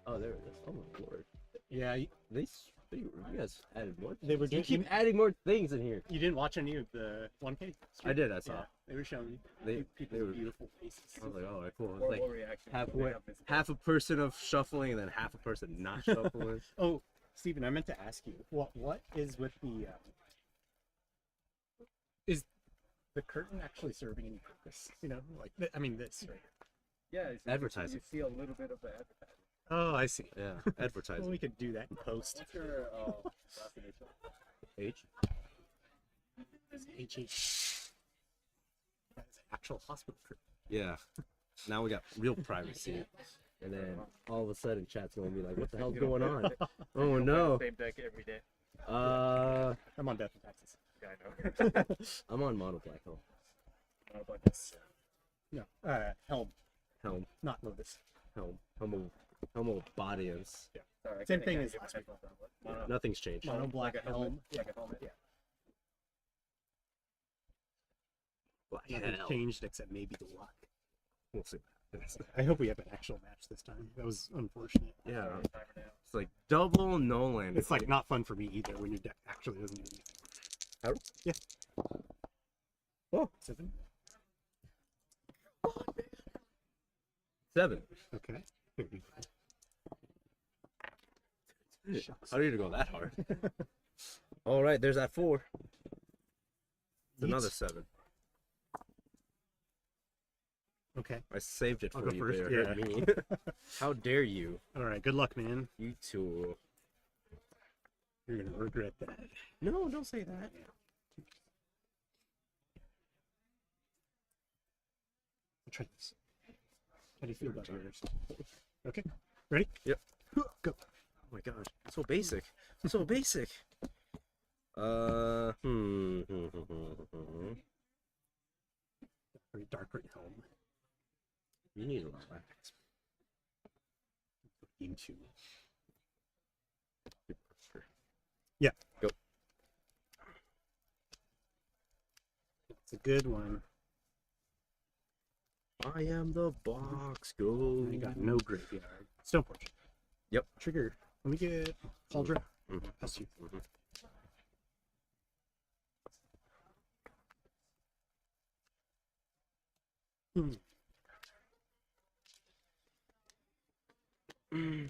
Oh, there it is. Oh my lord. Yeah, You guys added more. they were You doing. keep adding more things in here. You didn't watch any of the 1K? I did. I saw. Yeah, they were showing They people's were. beautiful faces. I was like, oh, cool. It's Horrible like reaction. half a person of shuffling and then half a person not shuffling. Oh, Steven, I meant to ask you, what is with the is the curtain actually serving any purpose? You know, like I mean this right here. Yeah, Advertising. You see a little bit of the advertising. Oh, I see. Yeah, Well, advertising. we could do that in post. What's your last initial? H. HH. That's an actual hospital curtain. Yeah. Now we got real privacy. And then all of a sudden, chat's gonna be like, "What the hell's going on?" Oh no. Same deck every day. I'm on Death and Taxes. Yeah, I know. I'm on Mono Black Hole. Not about this. No, Helm, Helm. not Lotus. Homo Bodians. Sorry, I Same can't thing get as my last week. headphones on. Mono- Nothing's changed. Mono Black like a helmet. Helm. Like a helmet. Yeah. Black Nothing hell. changed except maybe the luck. We'll see. what happens. I hope we have an actual match this time. That was unfortunate. Yeah. Sorry, timer now. It's like double no land. It's like not fun for me either when your deck actually doesn't do anything. How? Yeah. Oh, 7. 7. Okay. Shucks. How do you go that hard? All right, there's that 4. It's another 7. Okay. I saved it I'll for go you. first. There. Yeah. Hurt me. How dare you? All right. Good luck, man. You two. You're gonna regret that. No, don't say that. I'll try this. How do you feel about yours? Okay. Ready? Yep. Go. Oh my gosh, so basic. So basic. Very dark right Helm. You need to relax. Game 2. Yeah. Go. It's a good one. I am the box. Go. I got no graveyard. Stoneforge. Yep. Trigger. Let me get Cauldron. Mhm. That's you. Mhm. Hmm.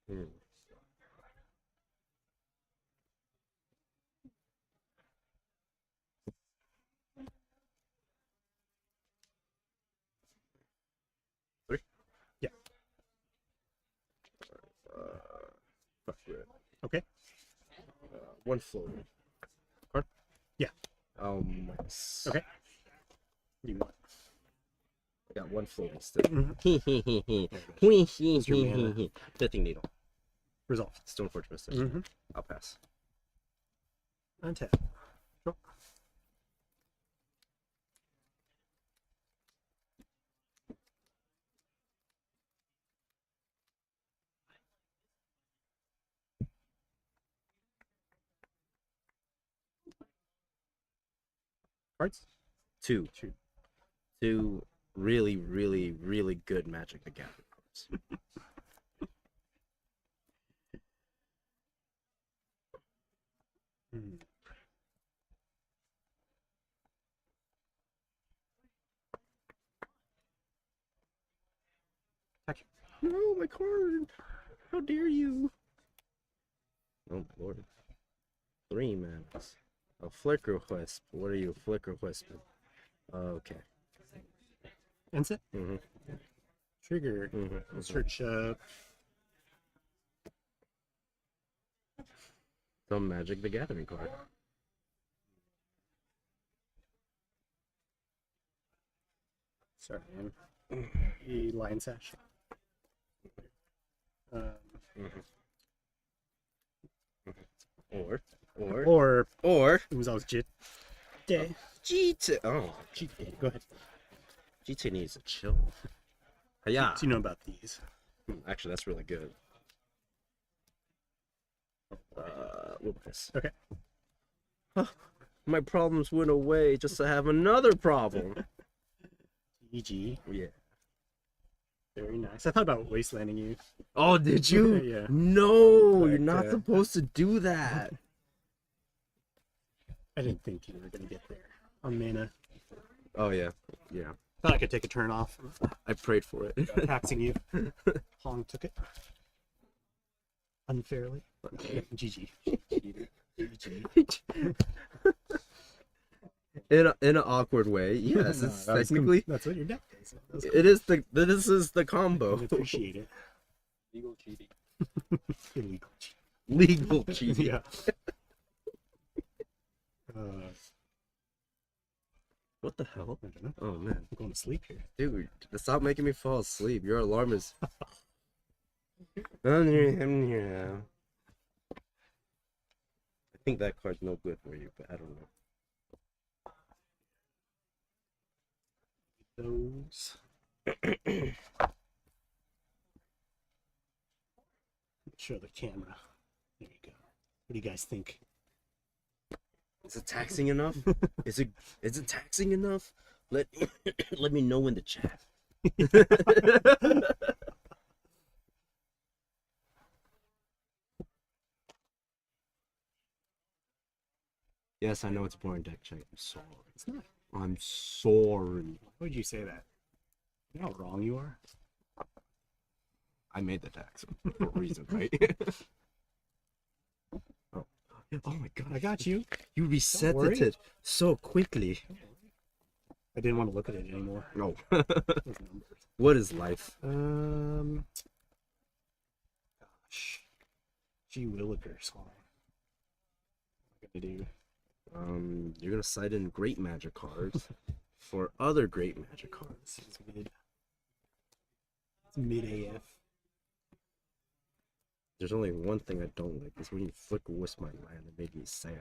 Hmm. Three? Yeah. Fuck it. Okay. One floater. Card? Yeah. Yes. Okay. You want? I got one floating still. Mhm. Fifthing needle. Resolve. Stoneforge Mystic. Mm-hmm. I'll pass. Untap. Sure. Cards? 2. 2. 2 really, really, really good Magic the Gathering cards. Hmm. Attack. No, my card! How dare you! Oh my lord. 3 manas. A Flicker Wisp. What are you, Flicker Wisp? Okay. Ends it. Mm-hmm. Trigger. Mm-hmm. Search. Some Magic the Gathering card. Sorry, man. A Lion Sash. Or it was always Jit. GT. Oh, Go ahead. GT needs to chill. Yeah. So you know about these. Actually, that's really good. Lucas. Okay. My problems went away just to have another problem. GG. Yeah. Very nice. I thought about wastelanding you. Oh, did you? Yeah. No, you're But, not supposed to do that. I didn't think you were gonna get there on mana. Oh yeah, yeah. Thought I could take a turn off. I prayed for it. Taxing you. Hong took it. Unfairly. GG. In an awkward way, yes. No, It's that was technically, that's what your deck is. That was it is the. This is the combo. I appreciate it. Legal cheating. Illegal. Legal cheating. Yeah. What the hell? I don't know. Oh man, I'm going to sleep here. dude, stop making me fall asleep. Your alarm is. I'm here now. I think that card's no good for you, but I don't know. Those. Show the camera. There you go. What do you guys think? Is it taxing enough? Is it taxing enough? Let let me know in the chat. Yes, I know it's a boring deck check. I'm sorry. It's not. I'm sorry. Why would you say that? You know how wrong you are? I made the tax for a reason, right? Oh. Oh my god. I got you. You reset worry. it so quickly. I didn't want to look at it anymore. No. Those numbers. What is life? Gosh. Gee Willikers. Hold on. What am I gonna do? You're gonna cite in great magic cards for other great magic cards. It's mid. It's mid AF. There's only one thing I don't like is when you flicker wisp my land. It made me sad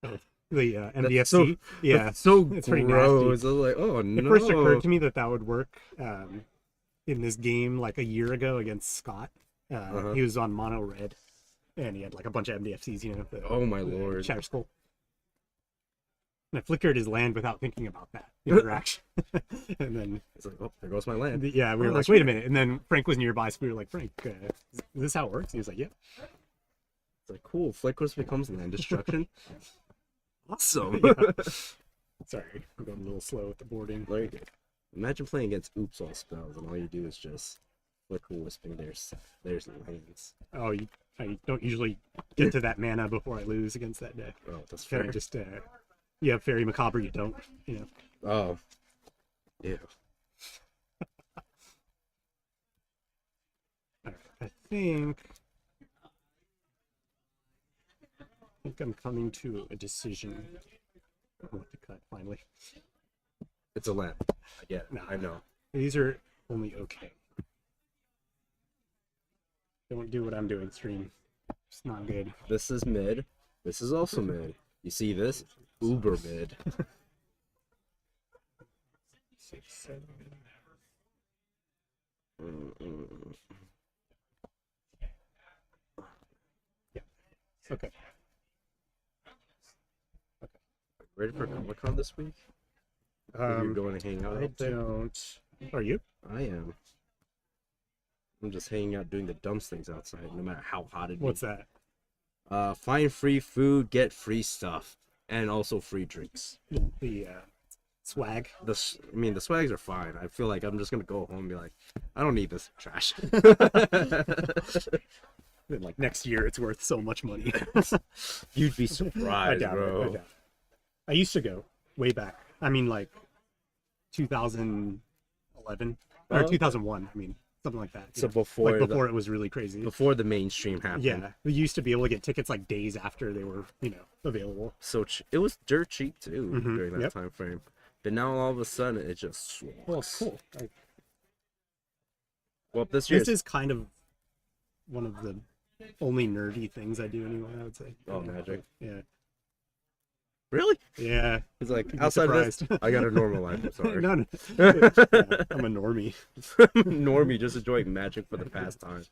after The That's MDFC. so- yeah. That's so It's pretty gross. nasty. I was like, oh It no. first occurred to me that would work in this game like a year ago against Scott. He was on mono red, and he had like a bunch of MDFCs, you know. Oh my the lord. Shatter Skull. And I flickered his land without thinking about that interaction. And then, It's like, oh, there goes my land. yeah, we were Oh, like, that's wait a minute. And then Frank was nearby, so we were like, Frank, is this how it works? And he was like, yeah. It's like, cool. Flick wisp becomes land destruction. Awesome. Yeah. Sorry, I'm going a little slow with the boarding. Like, imagine playing against oops all spells and all you do is just flicker wisping there's lands. Oh, I don't usually get to that mana before I lose against that deck. Oh, that's Kind fair. of just, you have Fairy Macabre, you don't, you know. Oh. Yeah. All right, I think I'm coming to a decision on what to cut finally. It's a land. I get it. No. I know. These are only okay. Don't do what I'm doing, stream. It's not good. This is mid. This is also mid. You see this? Uber mid. 6, 7. Yeah. Okay. Ready for Comic-Con this week? You're going to hang out I out there? don't. Are you? I am. I'm just hanging out doing the dumbest things outside, no matter how hot it is. What's that? Find free food, get free stuff, and also free drinks. The swag. The swags are fine. I feel like I'm just gonna go home and be like, I don't need this trash. Then, like next year, it's worth so much money. You'd be I surprised, doubt it. bro. I doubt it. I used to go way back. I mean, like 2011 or Oh. 2001. I mean, something like that. So yeah. before like before it was really crazy. before the mainstream happened. Yeah, we used to be able to get tickets like days after they were, available. So it was dirt cheap too Mhm, during that yep. time frame. But now all of a sudden it just swells. Well, cool. Well, this year This is kind of one of the only nerdy things I do anyway. I would say. Oh, Magic. Yeah. really. Yeah. It's like You'd be outside of this, surprised. I got a normal life. I'm sorry. No, no. Yeah, I'm a normie. Normie, just enjoying Magic for the pastime.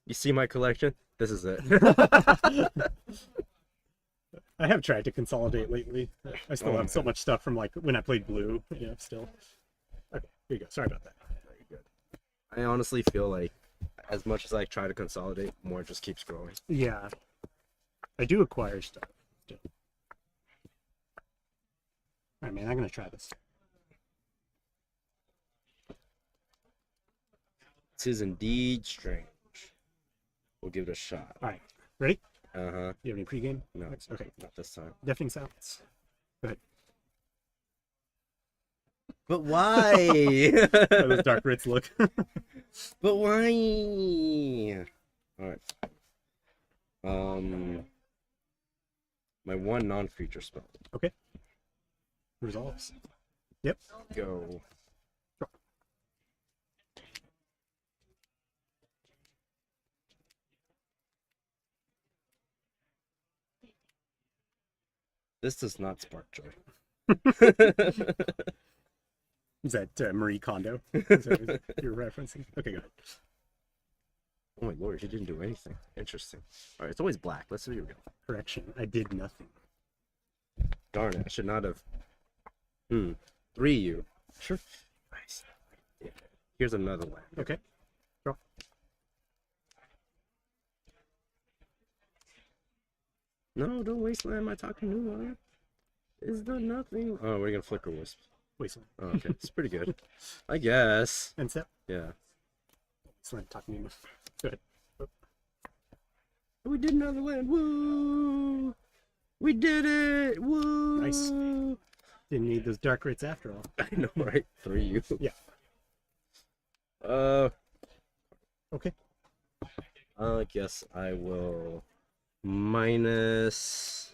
You see my collection? This is it. I have tried to consolidate lately. I still Oh, have so man. much stuff from like when I played blue. Still. Okay, here you go. Sorry about that. Very good. I honestly feel like as much as I try to consolidate, more just keeps growing. Yeah, I do acquire stuff. Still. All right, man. I'm gonna try this. This is indeed strange. We'll give it a shot. All right, ready? Uh-huh. You have any pregame? No, Okay. not this time. Deafening silence. Go ahead. But why? How those dark Ritz look. But why? Alright. My one non-creature spell. Okay. Resolves. Yep. Go. This does not spark joy. Is that Marie Kondo? Is that what you're referencing? Okay, go ahead. Oh my lord, he didn't do anything. Interesting. Alright, it's always black. Let's see what we go. Correction. I did nothing. Darn it, I should not have. 3U. Sure. Nice. Yeah. Here's another land. Okay. Draw. No, don't waste land my talking new one. Is there nothing? Oh, we're gonna flicker wisp. Wasteland. Oh, okay, it's pretty good. I guess. And step. Yeah. Wasteland talking to Go ahead. We did another land. Woo! We did it! Woo! Nice. Didn't need those dark Ritz after all. I know, right? 3U. Yeah. Okay. I guess I will minus.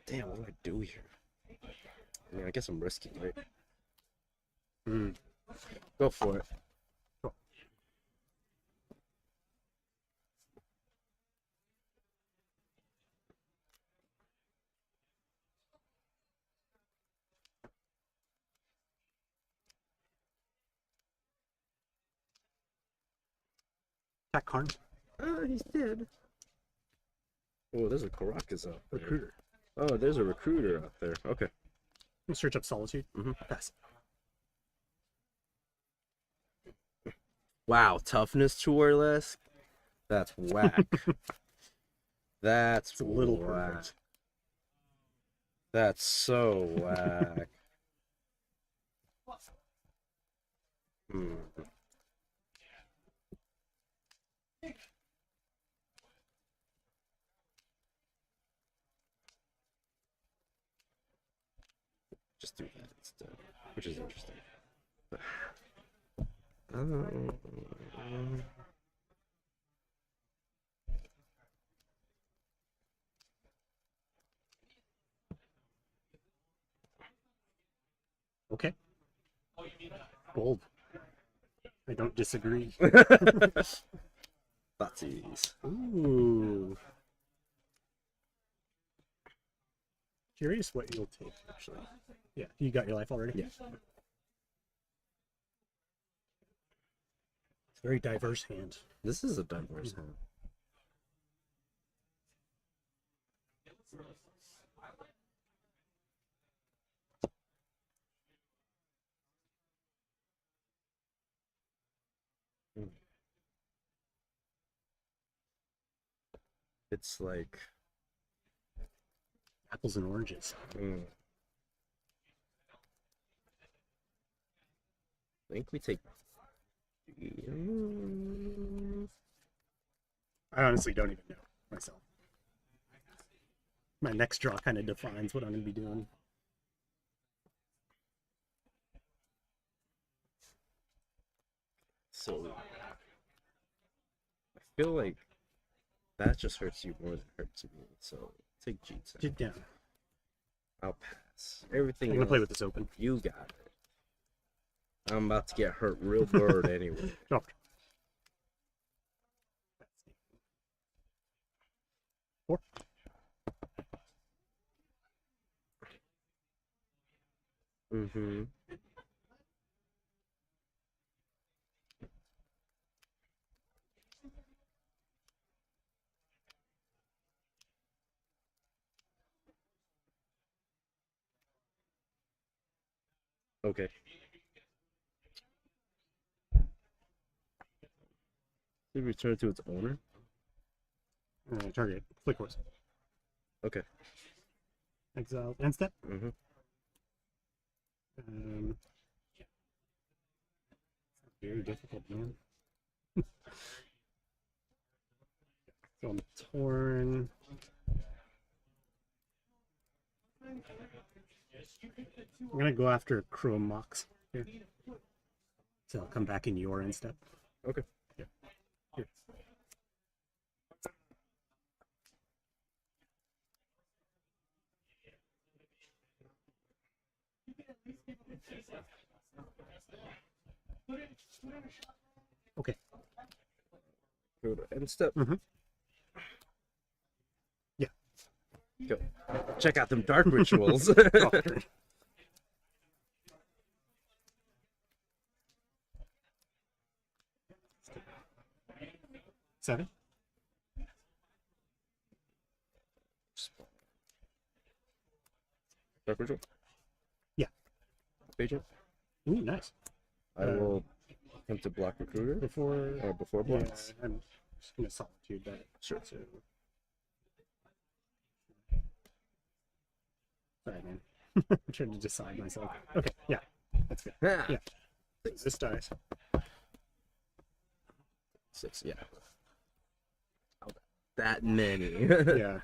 Damn, what do I do here? I mean, I guess I'm risky, right? Go for it. Cool. Attack Karn. He's dead. Oh, there's a Caracas out there. Recruiter. Oh, there's a recruiter out there. Okay. Let's search up Solitude. Pass. Wow, toughness 2 or less? That's whack. That's It's a little whack. perfect. That's so whack. Just do that instead, which is interesting. Okay. Bold. I don't disagree. Thoughtseize. Ooh. Curious what you'll take, actually. Yeah, you got your life already? Yeah. It's a very diverse hand. This is a diverse hand. It's like Apples and oranges. I think we take. I honestly don't even know myself. My next draw kind of defines what I'm going to be doing. So I feel like that just hurts you more than it hurts me. So take G10. Sit down. I'll pass. Everything I'm going to play else, with this open. you got it. I'm about to get hurt real bird anyway. Drop. Four. Okay. Did it return to its owner? Target Flicker Wisp. Okay. Exile end step. Mm-hmm. Very difficult, man. So I'm torn. I'm gonna go after Chrome Mox here. So I'll come back in your end step. Okay. Yeah. Here. Okay. Go to end step. Mhm. Yeah. Go. Check out them dark rituals. Oh, sure. Seven. Dark ritual? Yeah. Agent? Ooh, nice. I will attempt to block recruiter Before before yeah, blocks. I'm just gonna solitude that. Sure. So... Sorry, man. I'm trying to decide myself. Okay, yeah, that's good. Ah, Yeah. This dies. 6, yeah. Oh, that many. Yeah.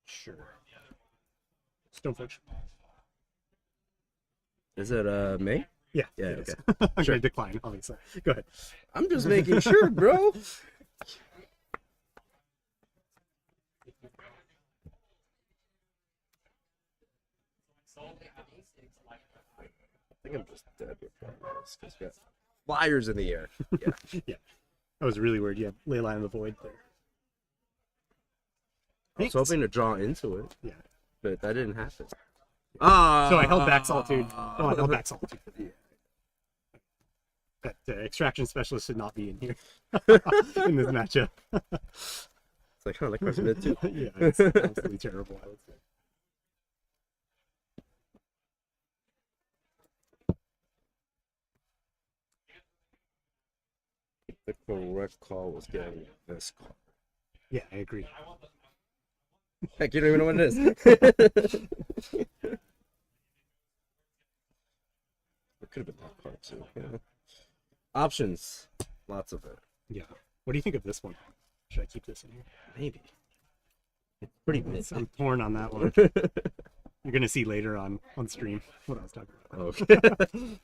Sure. Stoneforge. Is it May? Yeah. Yeah, it is. okay. I'm Sure. gonna decline, obviously. Go ahead. I'm just making sure, bro. I think I'm just dead with this because we got flyers in the air. Yeah. Yeah. That was really weird. Yeah, Leyline of the Void there. I was hoping to draw into it, Yeah. but that didn't happen. Ah. So I held back Solitude. Oh, I held back Solitude. That extraction specialist should not be in here in this matchup. It's like kind of like Crush Mid too. Yeah, it's absolutely terrible. I would say. The correct call was getting this call. Yeah, I agree. Heck, you don't even know what it is. It could have been that card too. Yeah. Options, lots of it. Yeah. What do you think of this one? Should I keep this in here? Maybe. It's pretty mid. I'm torn on that one. You're gonna see later on stream what I was talking about. Okay.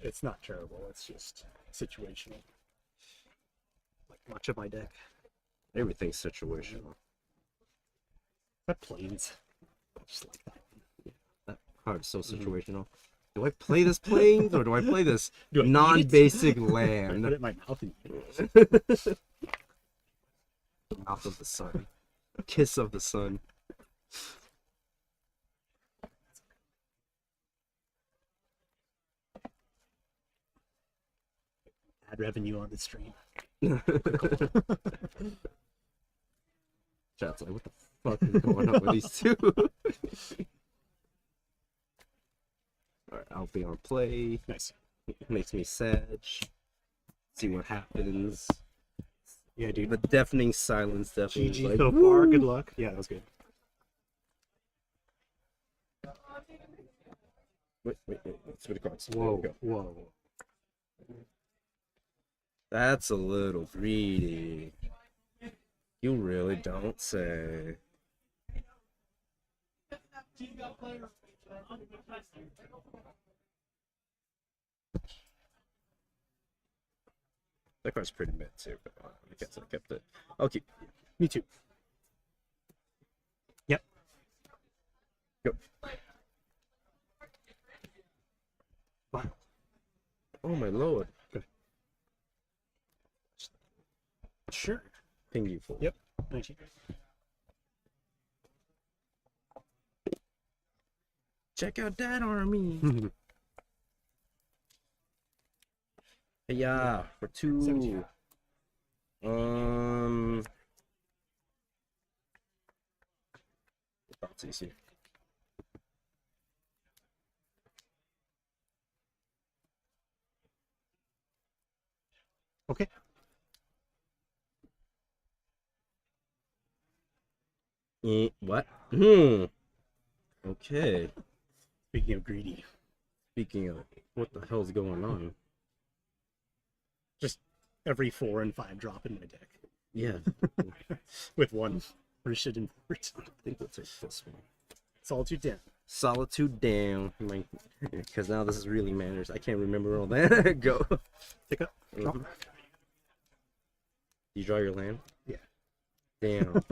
It's not terrible. It's just situational. Like much of my deck. Everything's situational. That planes. I just like that one. That card's so situational. Do I play this planes or do I play this Do I eat it? non-basic I land? put it in my mouth and eat it. Mouth of the sun. Kiss of the sun. Add revenue on the stream. Chat's like, what the fuck is going on with these two? Alright, I'll be on play. Nice. Makes me sad. See what happens. Yeah, dude. The deafening silence definitely. is GG like, so far. woo! Good luck. Yeah, that was good. Wait. Switch cards. There Whoa, we go. whoa. That's a little greedy. You really don't say. That card's pretty mid too, but I guess I kept it. I'll keep. Me too. Yep. Go. Wow. Oh my lord. Sure. Ping you for. Yep. 19. Check out that army. Hey, yeah, for 2. 17. Um, that's easy. Okay. What? Hmm. Okay. Speaking of greedy, Speaking of, what the hell's going on? just every 4 and 5 drop in my deck Yeah, with one Rishid I think we'll take this one. Solitude down. Solitude down. Because now this is really manners. I can't remember all that. Go. Pick up. Drop. Mhm. You draw your land? Yeah. Damn.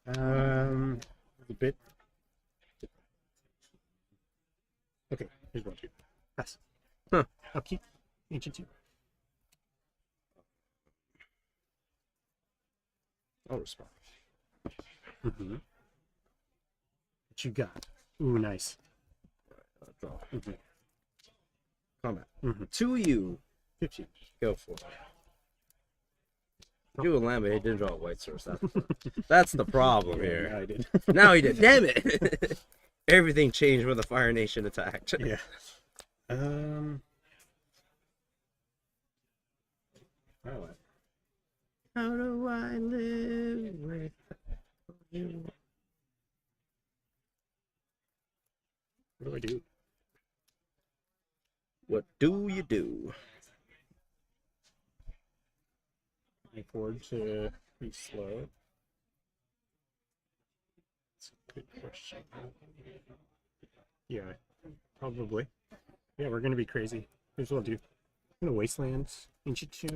A bit. Okay, here's one, two. Pass. Huh. Upkeep. Ancient 2. I'll respond. Mm-hmm. What you got? Ooh, nice. Draw. Mm-hmm. Combat. Mm-hmm. To you. 15. Go for it. You a land, but he didn't draw a white source. That's the problem Yeah, here. I did. Now he did. Damn it! Everything changed when the Fire Nation attacked. Yeah. How do I live with you? What do I do? What do you do? I afford to be slow. That's a good question. Yeah, probably. Yeah, we're gonna be crazy. Here's what I'll do. I'm gonna wasteland Ancient 2.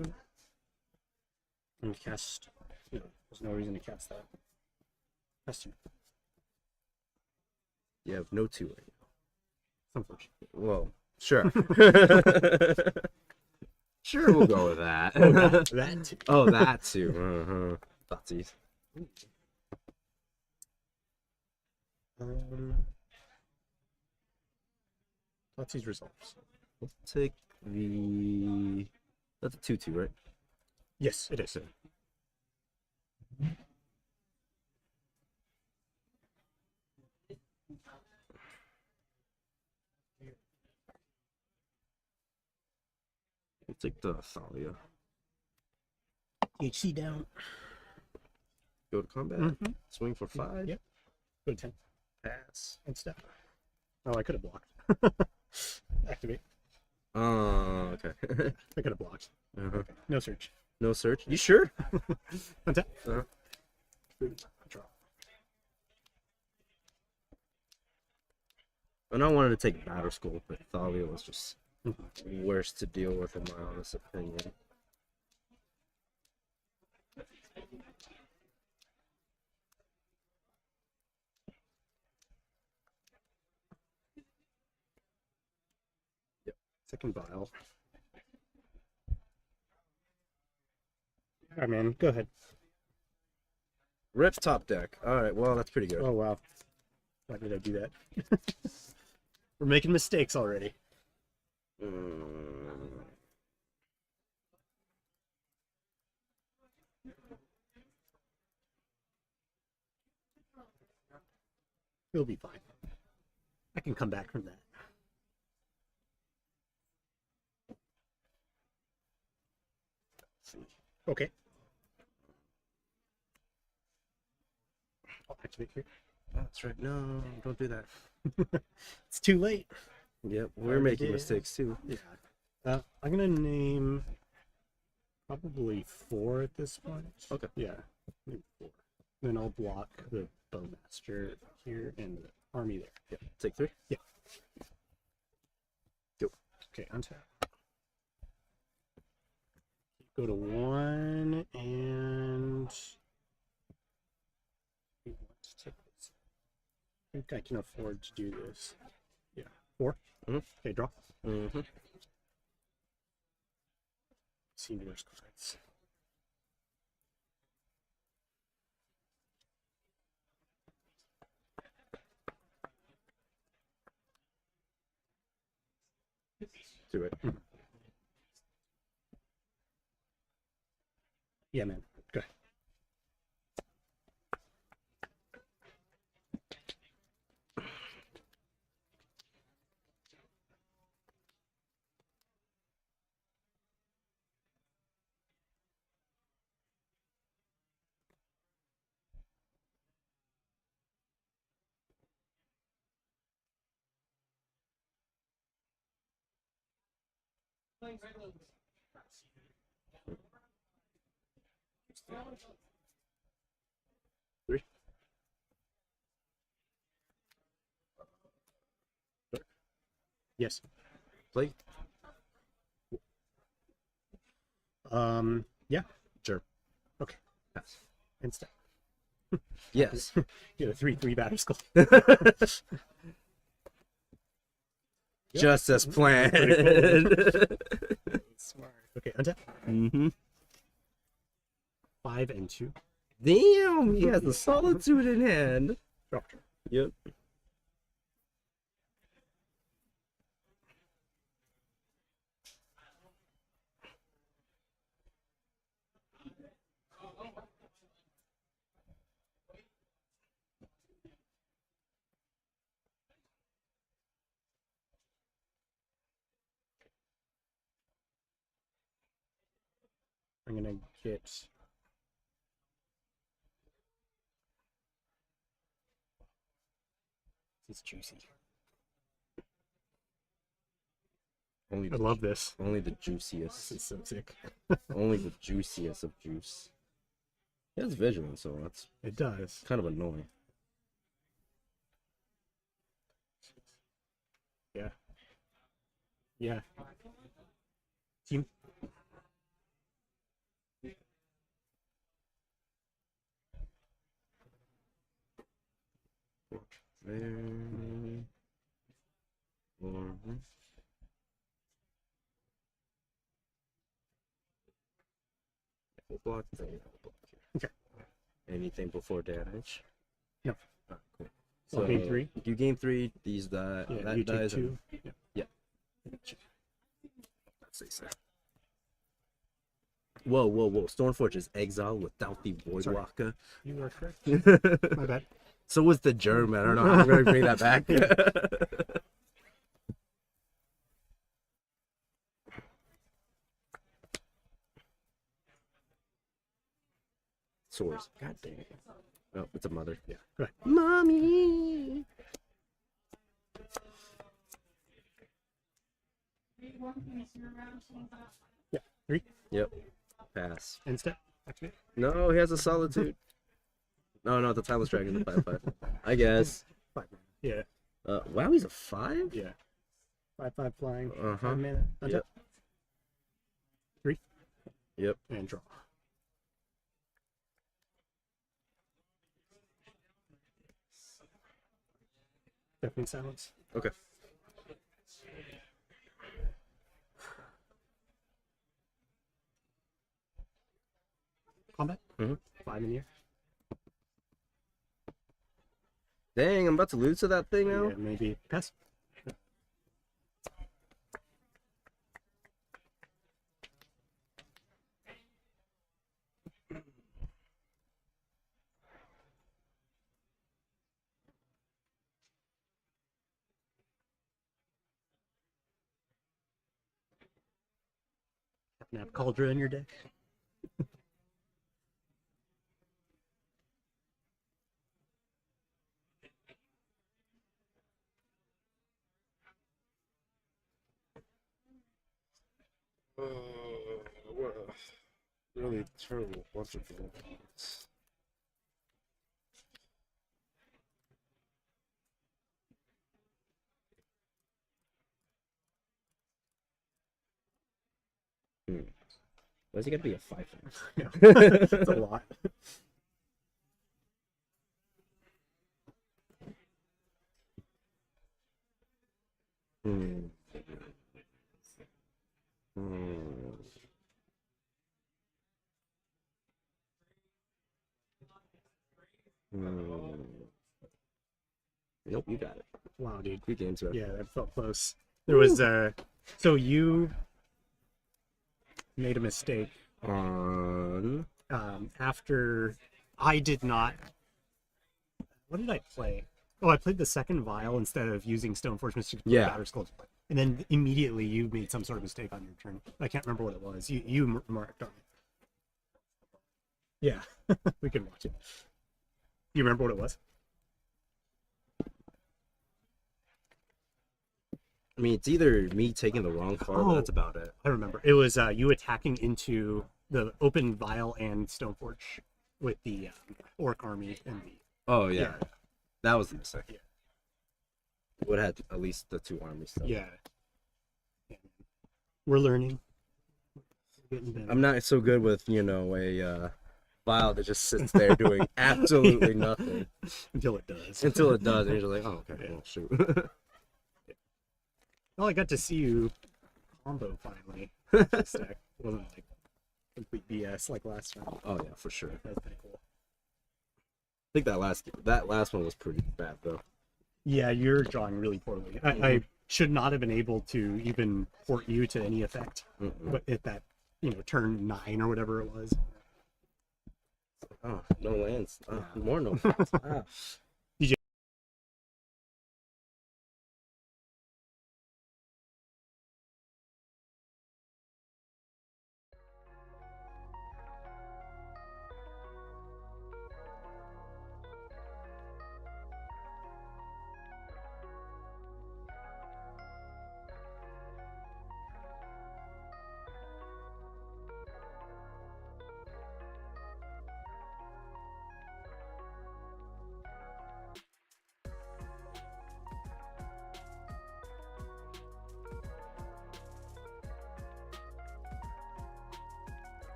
And cast. No, there's no reason to cast that. Cast 2. You have no two right now. Unfortunately. Well, sure. Sure, we'll go with that. That too. Oh, that too. Uh-huh. That's easy. Let's see results. We'll take the... That's a 2-2, right? Yes, it is. We'll take the Thalia. HC down. Go to combat. Mm-hmm. Swing for 5. Yep. Go to 10. Pass. And step. Oh, I could have blocked. Activate. Oh, okay. I could have blocked. Uh-huh. Okay. No search. No search. You sure? Untap. Uh-huh. Draw. And I wanted to take Battle School, but Thalia was just Mhm. worse to deal with, in my honest opinion. Second vial. Alright, man. Go ahead. Rip top deck. Alright, well, that's pretty good. Oh, wow. Why did I do that? We're making mistakes already. Mm. We'll be fine. I can come back from that. Okay. I'll activate here. That's right. No, don't do that. It's too late. Yep, we're Already making did. mistakes too. Yeah. I'm gonna name probably 4 at this point. Okay. Yeah. Maybe 4. Then I'll block the Bowmaster here and the army there. Yep. Take 3. Yeah. Go. Okay, untap. Go to 1 and I think I can afford to do this. Yeah. 4. Mhm. Okay, draw. Mm-hmm. Senior's cards. Do it. Yeah, man. Go ahead. Three. Yes. Play. Yeah. Sure. Okay. Pass. And step. Yes. You have a 3/3 batter skull. Just as planned. Smart. Okay, untap. Mm-hmm. 5 and 2. Damn, he has the solitude in hand. Drop. Yep. I'm gonna get. It's juicy. Only I the, love this. only the This juiciest. is so sick. Only the juiciest of juice. He has vision, so that's It does. kind of annoying. Yeah. Yeah. Team. There. Mhm. We'll block there. We'll block here. Okay. Anything before damage? No. Ah, cool. So game 3. You game 3. These die. Yeah, That you take dies. 2. Yeah. Let's see. Whoa, whoa, whoa! Stormforge is exiled without the Sorry. Voidwalker. You are correct. My bad. So was the Germ. I don't know how I'm gonna bring that back. Swords. God damn it. Oh, it's a mother. Yeah. Go ahead. Mommy. Yeah. 3. Yep. Pass. End step. Activate. No, he has a solitude. No, the Timeless Dragon, the 5/5. I guess. 5 mana. Yeah. Wow, he's a 5? Yeah. 5/5 flying. Uh-huh. 5 mana. Untap. Yep. 3. Yep. And draw. Deafening silence. Okay. Combat. Mhm. 5 in the air. Dang, I'm about to lose to that thing now. Yeah, maybe pass. Happen to have Cauldron in your deck. What a really terrible bunch of things. Why is he gonna be a 5? Yeah. It's a lot. Hmm. Hmm. Hmm. Nope, you got it. Wow, dude. Good games, man. Yeah, that felt close. There was so you made a mistake. On after I did not. What did I play? Oh, I played the second vial instead of using Stoneforge Mystic to put Yeah. Batterskull. And then immediately you made some sort of mistake on your turn. I can't remember what it was. You marked on it. Yeah, we can watch it. You remember what it was? I mean, it's either me taking the wrong card, but Oh. that's about it. I remember. It was you attacking into the open vial and Stoneforge with the Orc army and the. Oh yeah, Yeah. that was the mistake. Yeah. Would have had at least the 2 armies. Stuff. Yeah. We're learning. We're getting better. I'm not so good with a file that just sits there doing absolutely nothing Until it does. until it does, and you're just like, oh okay, Yeah. well shoot. Well, I got to see you combo finally. This deck wasn't like complete BS like last time. Oh yeah, for sure. That was pretty cool. I think that last one was pretty bad though. Yeah, you're drawing really poorly. I should not have been able to even port you to any effect, Mm-mm. but at that turn 9 or whatever it was. Oh, no lands. Oh, Yeah. more no lands. Ah.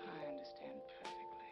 I understand perfectly.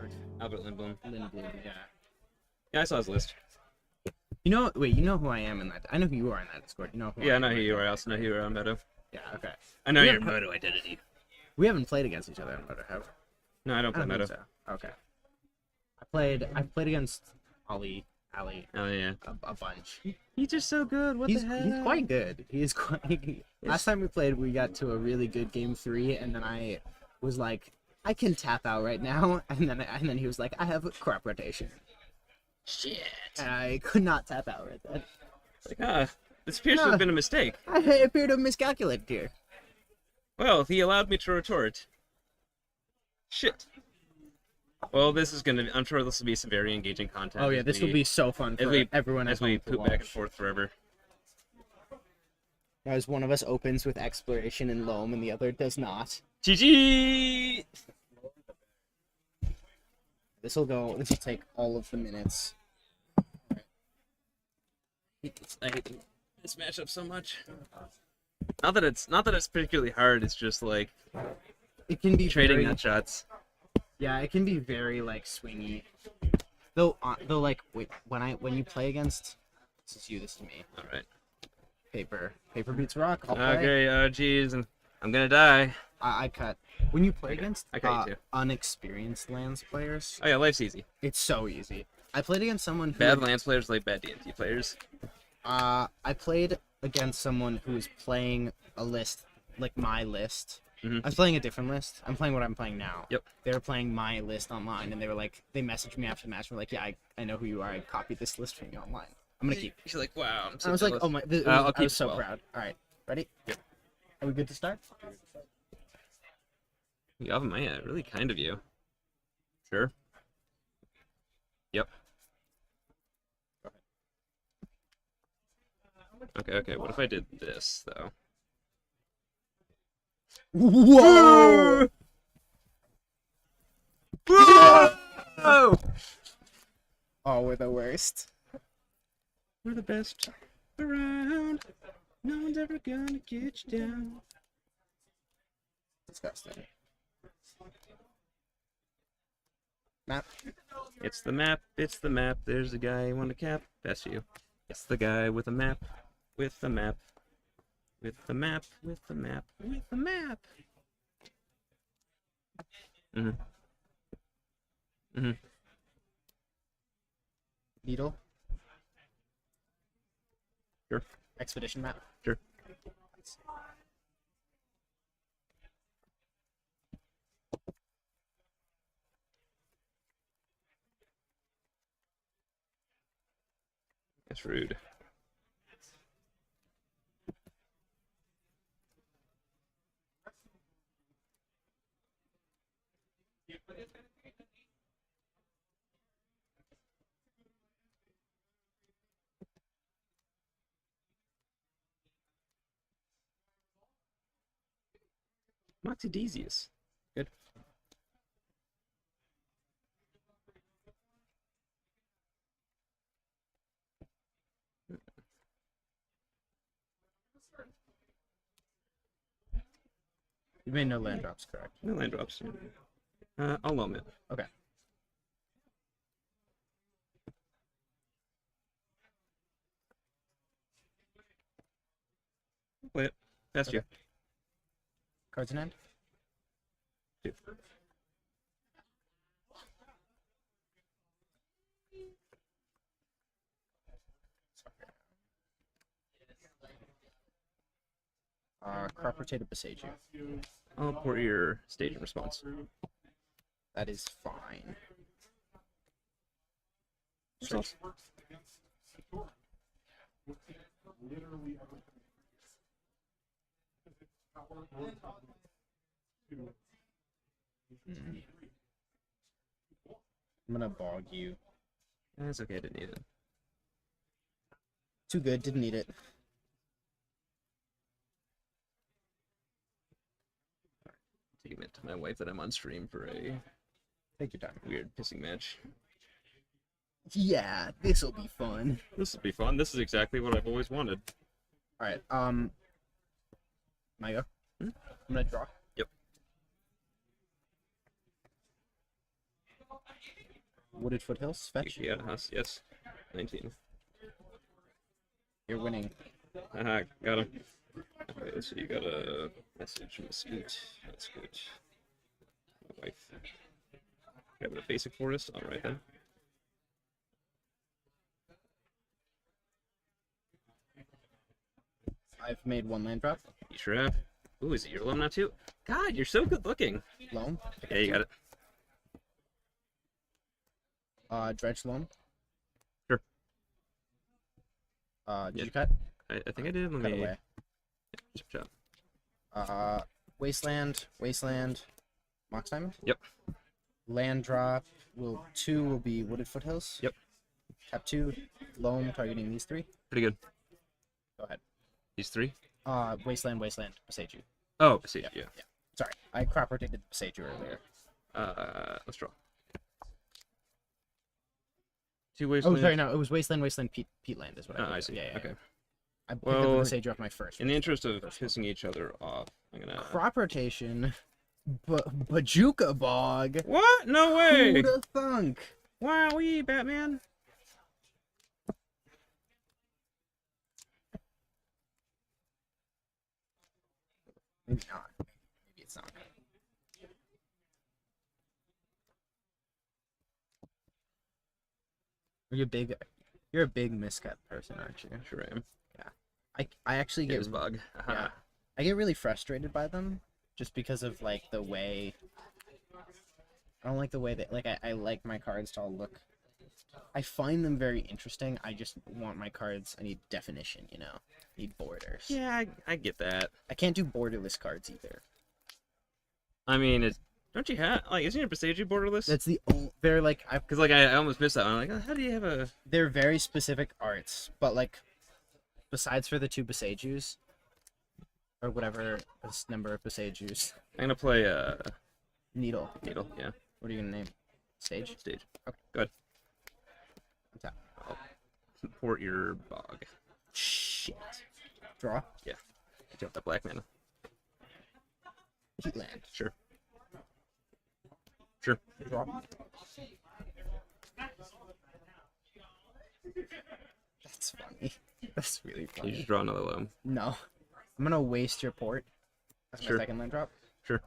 Discord. Albert Lindblom. Lindblom, yeah. Yeah, I saw his list. You know, wait, you know who I am in that? I know who you are in that Discord. You know who Yeah, I am know who right you there. are. I also know who you are on Meadow. Yeah, okay. I know Yeah. your Moto identity. We haven't played against each other in Moto, have we? No, I don't play I don't Meadow. think so. Okay. I played against Ali, Oh yeah. a bunch. He's just so good. What He's the hell? he's quite good. He's quite. Last time we played, we got to a really good game 3, and then I was like, I can tap out right now, and then he was like, I have crop rotation, Shit. and I could not tap out right then. Like, this appears to have been a mistake. I appear to have miscalculated here. Well, he allowed me to retort. Shit. Well, this is gonna. I'm sure this will be some very engaging content. Oh yeah, as this we- will be so fun as for we everyone at as we home to poop back and watch. forth forever. As one of us opens with exploration and loam, and the other does not. GG. This will take all of the minutes. I hate this matchup so much. Not that it's particularly hard. It's just like It can be trading very, nut shots. Yeah, it can be very like swingy. Though like wait, when you play against, this is you, this is me. All right. Paper beats rock. I'll play. Okay. Oh, jeez, and I'm gonna die. I cut. When you play against I cut you too. unexperienced lands players, Oh yeah, life's easy. it's so easy. I played against someone who Bad Lance players like bad D&D players. I played against someone who was playing a list like my list. Mhm. I was playing a different list. I'm playing what I'm playing now. Yep. They were playing my list online, and they were like, they messaged me after the match. And were like, yeah, I know who you are. I copied this list from you online. I'm gonna keep. She's like, wow. I'm And so I was like, jealous. oh my, I'll I keep was so 12. proud. All right, ready? Yep. Are we good to start? Yeah, man, really kind of you. Sure. Yep. Okay. What if I did this though? Whoa! Whoa! Oh, we're the worst. We're the best around. No one's ever gonna get you down. Disgusting. Map. It's the map. It's the map. There's a guy on a cap. That's you. It's the guy with a map. With the map. With the map. With the map. With the map. Needle. Sure. Expedition map. Sure. That's rude. Moxie Dezius. Good. You made no land drops, correct? No land drops. I'll loam it. Okay. Play it. That's you. Cards in hand. Two. Crop rotated beside you. I'll port your stage in response. That is fine. Search. I'm gonna bog you. That's okay, I didn't need it. Too good, didn't need it. Taking it to my wife that I'm on stream for a Take your time. weird pissing match. Yeah, this'll be fun. This will be fun. This is exactly what I've always wanted. Alright, Maya. I'm gonna draw. Yep. Wooded Foothills, fetch. Yeah, us, yes. 19. You're winning. Haha, got him. Okay, so you got a message from Scoot. That's Scoot. My wife. Grab a basic forest. Alright then. I've made one land drop. You sure have. Ooh, is it your alum now too? God, you're so good looking. Loam. Yeah, you got it. Dredge loam. Sure. Did Yeah. you cut? I think I did. Let Cut me. away. Chop, chop. Wasteland. Mox Diamond. Yep. Land drop. 2 will be Wooded Foothills. Yep. Tap 2. Loam targeting these 3. Pretty good. Go ahead. These 3? Wasteland. Beseiju. Oh, I see. Yep. Yeah. Sorry, I crop rotated Beseiju earlier. Let's draw. 2 Oh, wastelands. sorry, no, it was Wasteland, Peatland is what I Oh, I did. see. Yeah. Okay. I picked Well, up the Beseiju off my first. In the interest of pissing each other off, I'm gonna. Crop rotation, Bajuka Bog. What? No way! Who'da thunk? Wowee, Batman. Maybe not. Maybe it's not. You're a big miscut person, aren't you? Sure am. I actually Here's get bug. yeah, I get really frustrated by them just because of like the way I don't like the way that like I like my cards to all look. I find them very interesting. I just want my cards. I need definition, you know. I need borders. Yeah, I get that. I can't do borderless cards either. I mean, don't you have like? Isn't your Beseiju borderless? That's the only. They're like Because like I almost missed that one. I'm like, how do you have a? they're very specific arts, but like besides for the 2 Beseijus or whatever this number of Beseijus, I'm gonna play needle. needle. Yeah, What are you gonna name? Stage. stage. Okay. Good. Untap. Support your bog. Shit. Draw. Get you off that black mana. Heatland. Sure. Sure. Draw. That's funny. That's really You funny. just draw another loam. No. I'm gonna waste your port. That's Sure. my second land drop. Sure.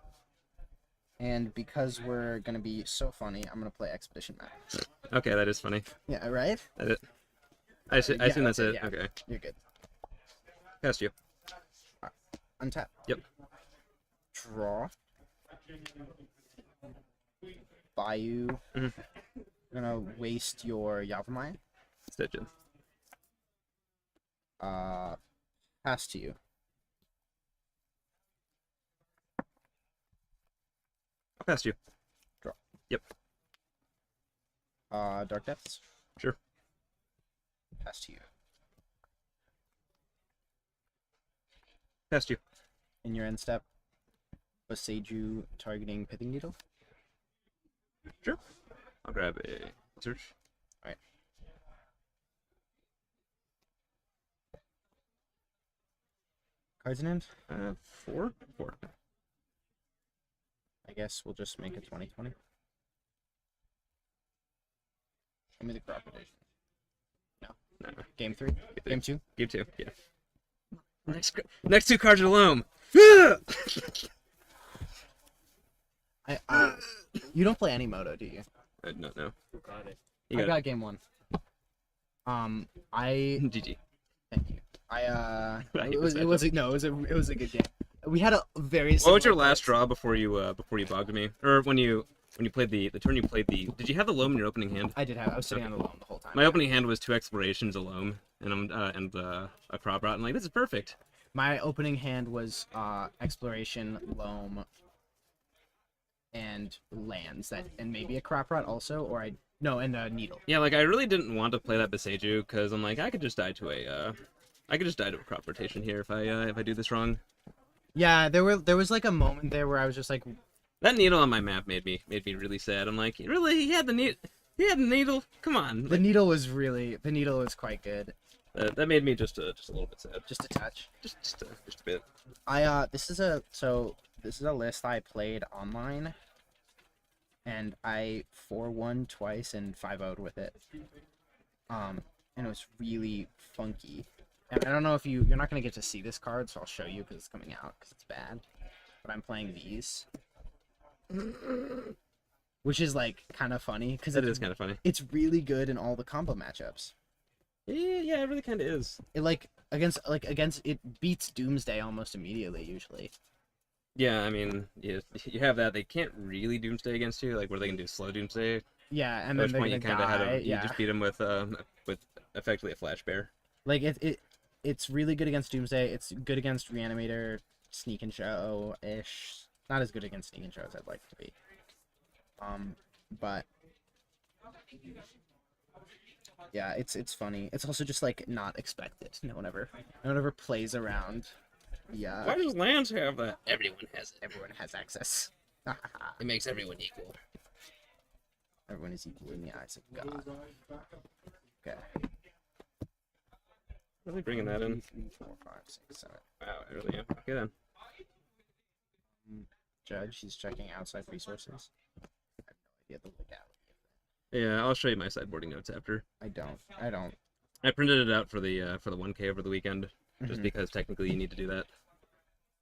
And because we're gonna be so funny, I'm gonna play Expedition Map. Okay, that is funny. Yeah, right? That it. I assume that's it. yeah. Okay. You're good. Past you. Untap. Yep. Draw. Bayou. Mhm. I'm gonna waste your Yavimaya. Stitch in. Pass to you. I'll pass you. Dark Depths. Sure. Pass to you. Past you. In your end step, Beseiju targeting Pithing Needle. Sure. I'll grab a search. Cards and names? 4. I guess we'll just make it 2020. Show me the crop rotation. No. Game 3? Game Game 2? Game 2. Yeah. Next 2 cards are loam. You don't play any Moto, do you? I don't know. Got it. You I got got game 1. it. GG. Thank you. Right, It was it a good game. We had a very. What was your similar last cards. draw before you bogged me, or when you played the turn you played the? Did you have the loam in your opening hand? I did have. I was sitting on the loam the whole time. My opening hand was 2 explorations, a loam, and a crop rot. I'm like, this is perfect. My opening hand was exploration, loam, and lands and maybe a crop rot also, or and a needle. Yeah, like I really didn't want to play that Beseiju because I'm like, I could just die to a crop rotation here if I do this wrong. Yeah, there was like a moment there where I was just like, That needle on my map made me really sad. I'm like, really? He had the needle. Come on. the needle was quite good. That made me just a little bit sad. Just a touch. Just a bit. This is a list I played online. and I 4-1 twice and 5-0'd with it. And it was really funky. And I don't know if you're not gonna get to see this card, so I'll show you because it's coming out because it's bad. But I'm playing these, which is like kind of funny because That is kind of funny. it's really good in all the combo matchups. Yeah, it really kind of is. It against it beats Doomsday almost immediately usually. Yeah, I mean, you have that. They can't really Doomsday against you, like where they can do slow Doomsday. Yeah, and At then which they're point you gonna kind of had die. you just beat them with effectively a flash bear. Like it's really good against Doomsday. It's good against Reanimator, Sneak and Show ish. Not as good against Sneak and Show as I'd like it to be. But yeah, it's funny. It's also just like not expected. No one ever plays around. Yeah, Why does Lance have that? Everyone has it. everyone has access. It makes everyone equal. Everyone is equal in the eyes of God. Okay. Really bringing that in? 3, 4, 5, 6, 7. Wow, I really am. Okay then. Judge, he's checking outside resources. I have no idea the legality. Yeah, I'll show you my sideboarding notes after. I don't. I printed it out for the 1K over the weekend, just Mhm. because technically you need to do that.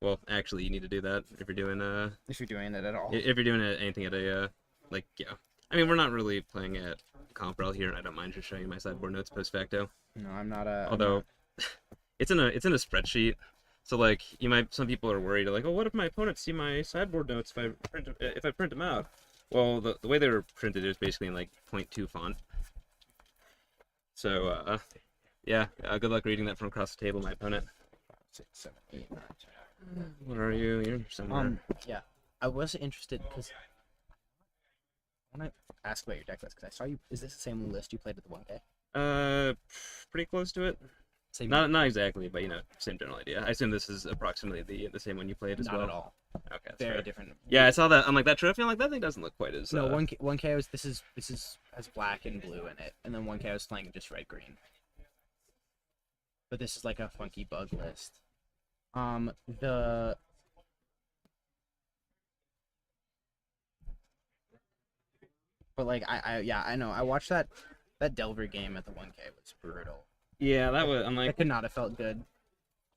Well, actually, you need to do that if you're doing If you're doing it at all. if you're doing anything at a like yeah. I mean, we're not really playing at Comprel here, and I don't mind just showing you my sideboard notes post facto. No, I'm not a. I'm Although not- it's in a spreadsheet, so like some people are worried like, oh, what if my opponents see my sideboard notes if I print them out? Well, the way they were printed is basically in like 0.2 font. So yeah, good luck reading that from across the table, my opponent. 6, 7, 8, 9, 10. What are you? You're somewhere. Yeah, I was interested because I want to ask about your deck list because I saw you. Is this the same list you played at the 1K? Pretty close to it. Same. Not exactly, but same general idea. I assume this is approximately the same one you played as Not well. at all. Okay, that's Very fair. different. Yeah, I saw that. I'm like that trophy. I'm like that thing doesn't look quite as. No, 1K was this is has black and blue in it, and then 1K I was playing just red green. But this is like a funky bug list. The But like I know I watched that Delver game at the 1K was brutal. Yeah, that was. I'm That like, could not have felt good.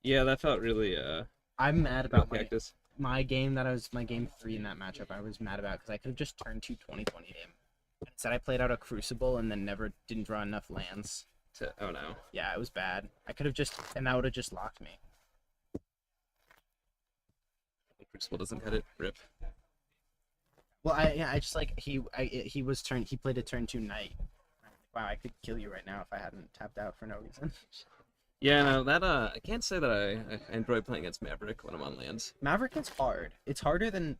yeah, that felt really I'm mad real about cactus. my game that I was my game 3 in that matchup. I was mad about because I could have just turned 2020 him. Instead, I played out a Crucible and then didn't draw enough lands. Oh no. Yeah, it was bad. I could have and that would have just locked me. Crucible doesn't cut it. Rip. Well, I just like he played a turn 2 knight. Wow, I could kill you right now if I hadn't tapped out for no reason. Yeah, no, that I can't say that I enjoy playing against Maverick when I'm on lands. Maverick is hard. It's harder than.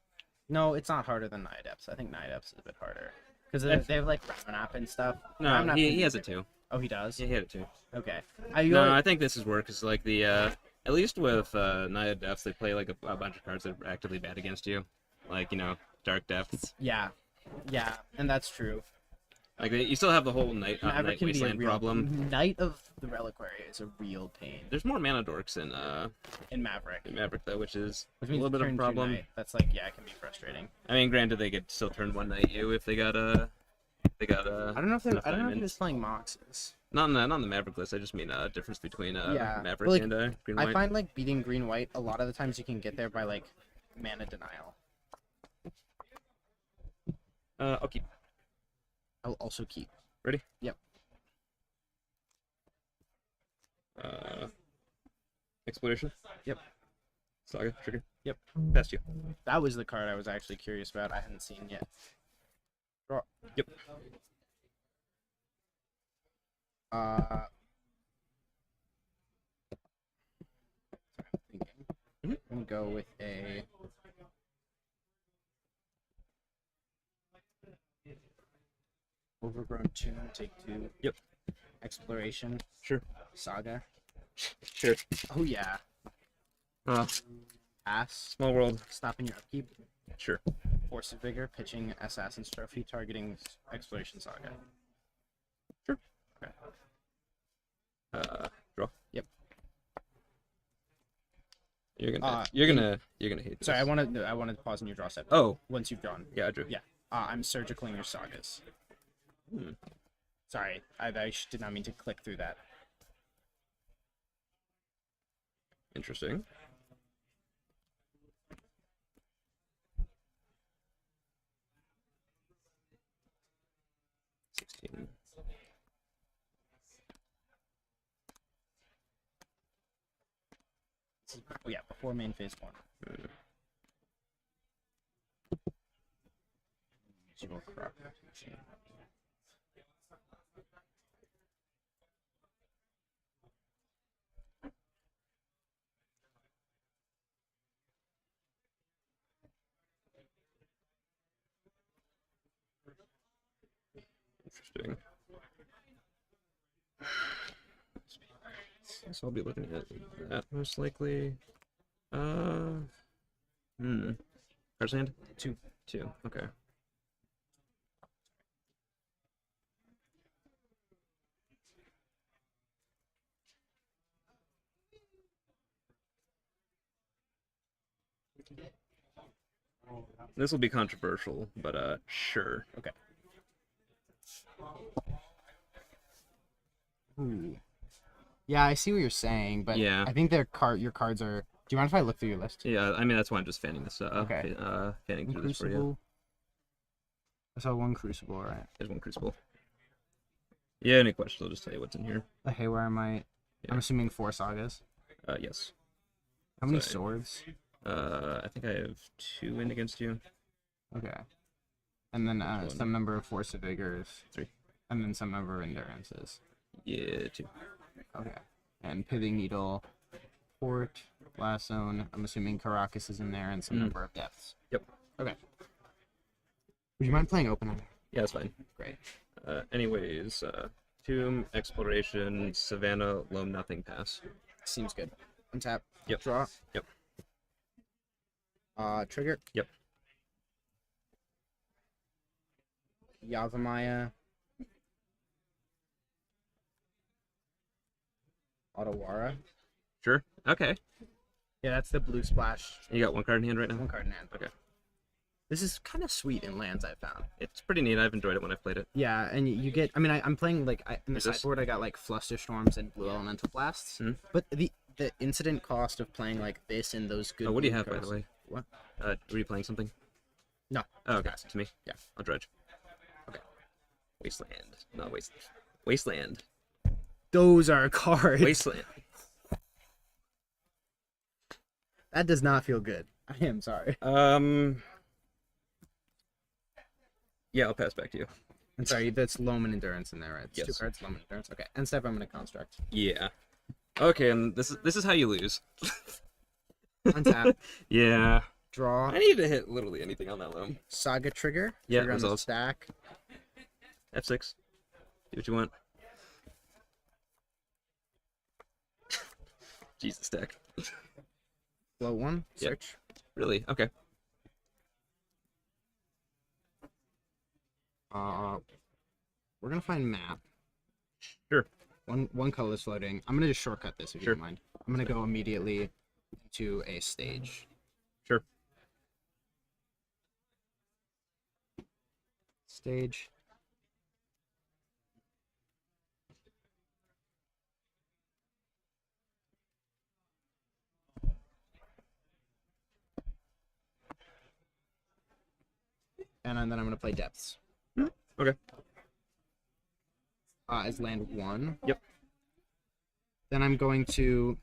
No, it's not harder than Night Adepts. I think Night Adepts is a bit harder because they have like Ramanap and stuff. No, I'm not he thinking has of it too. Oh, he does. Yeah, he had it too. Okay. No, I think this is work because like the at least with Naya Depths, they play like a bunch of cards that are actively bad against you, like Dark Depths. Yeah, and that's true. Like you still have the whole Night Maverick can be a Wasteland real problem. Knight of the Reliquary is a real pain There's more mana dorks in Maverick. in Maverick though, which is Which a means little bit of a turn 2 problem. Knight. That's like it can be frustrating. I mean, granted, they could still turn one Night you if they got I don't know if enough I don't know if he diamonds. was playing Moxes. Not on the Maverick list. I just mean difference between Yeah, but, Maverick like, and Green I White. find like beating green white a lot of the times you can get there by like mana denial. I'll keep. I'll also keep. Ready? Yep. Exploration. Yep. Saga trigger. Yep. Past you. That was the card I was actually curious about. I hadn't seen yet. Draw. Yep. I'm gonna go with a. Overgrown 2, take 2. Yep. Exploration. Sure. Saga. Sure. Oh yeah. Uh, Pass. small world. Stopping your upkeep. Sure. Force of Vigor, pitching Assassin's Trophy, targeting Exploration Saga. Sure. Okay. Draw. Yep. You're gonna Uh, you're gonna hate this. Sorry, I wanted to pause in your draw step. Oh, Once you've drawn. yeah, I drew. Yeah. I'm surgicling your sagas. Hmm. Sorry, did not mean to click through that. Interesting. $16. Oh yeah, before main phase 1. Zero crop. Interesting. So I'll be looking at that most likely. Cards hand? 2. 2. Okay. This will be controversial, but sure. Okay. Ooh. Yeah, I see what you're saying, but Yeah. I think your cards are. Do you mind if I look through your list? Yeah, I mean that's why I'm just fanning this. Okay. Fanning One through this for you. Crucible. I saw one Crucible, right? There's one crucible. Yeah, any questions? I'll just tell you what's in here. The Haywire Might. Yeah. I'm assuming 4 sagas. Yes. How many Sorry. swords? I think I have 2 in against you. Okay. And then One. some number of Force of Vigors. 3. And then some number of Endurances. Yeah, 2. Okay. And Pithing Needle, Port, Last Zone. I'm assuming Caracas is in there, and some number of Deaths. Yep. Okay. Would you mind playing open? Yeah, that's fine. Great. Anyways, Tomb, Exploration, Savannah, Loam, Nothing, Pass. Seems good. Untap. Yep. Draw. Yep. Trigger. Yep. Yavimaya. Otawara. Sure. Okay. Yeah, that's the blue splash. You got 1 card in hand right now? One card in hand. Okay. This is kind of sweet in lands, I found. It's pretty neat. I've enjoyed it when I've played it. Yeah, and you get. I mean, I'm playing like in the Is this- sideboard. I got like Flusterstorms and Blue Elemental Blasts. Mhm. But the incident cost of playing like this and those good. Oh, what do you blue have, by cards- the way? What? Were you playing something? No. Oh, okay. Pass. To me? Yeah. I'll dredge. Okay. Wasteland. Not Wasteland. Those are cards. Wasteland. That does not feel good. I am sorry. Yeah, I'll pass back to you. I'm sorry. That's Loam and Endurance in there, right? It's 2 Yes. cards. Loam and Endurance. Okay. End step. I'm gonna construct. Yeah. Okay, and this is how you lose. Untap. Yeah. Draw. I need to hit literally anything on that loam. Saga trigger. Yeah, Trigger on the results. stack. F6. Do what you want. Jesus, stack. Flow 1. Yep. Search. Really? Okay. We're gonna find map. Sure. One color is floating. I'm gonna just shortcut this if you Sure. don't mind. I'm gonna go immediately to a stage. Sure. Stage. And then I'm gonna play depths. Okay. As land 1. Yep. Then I'm going to.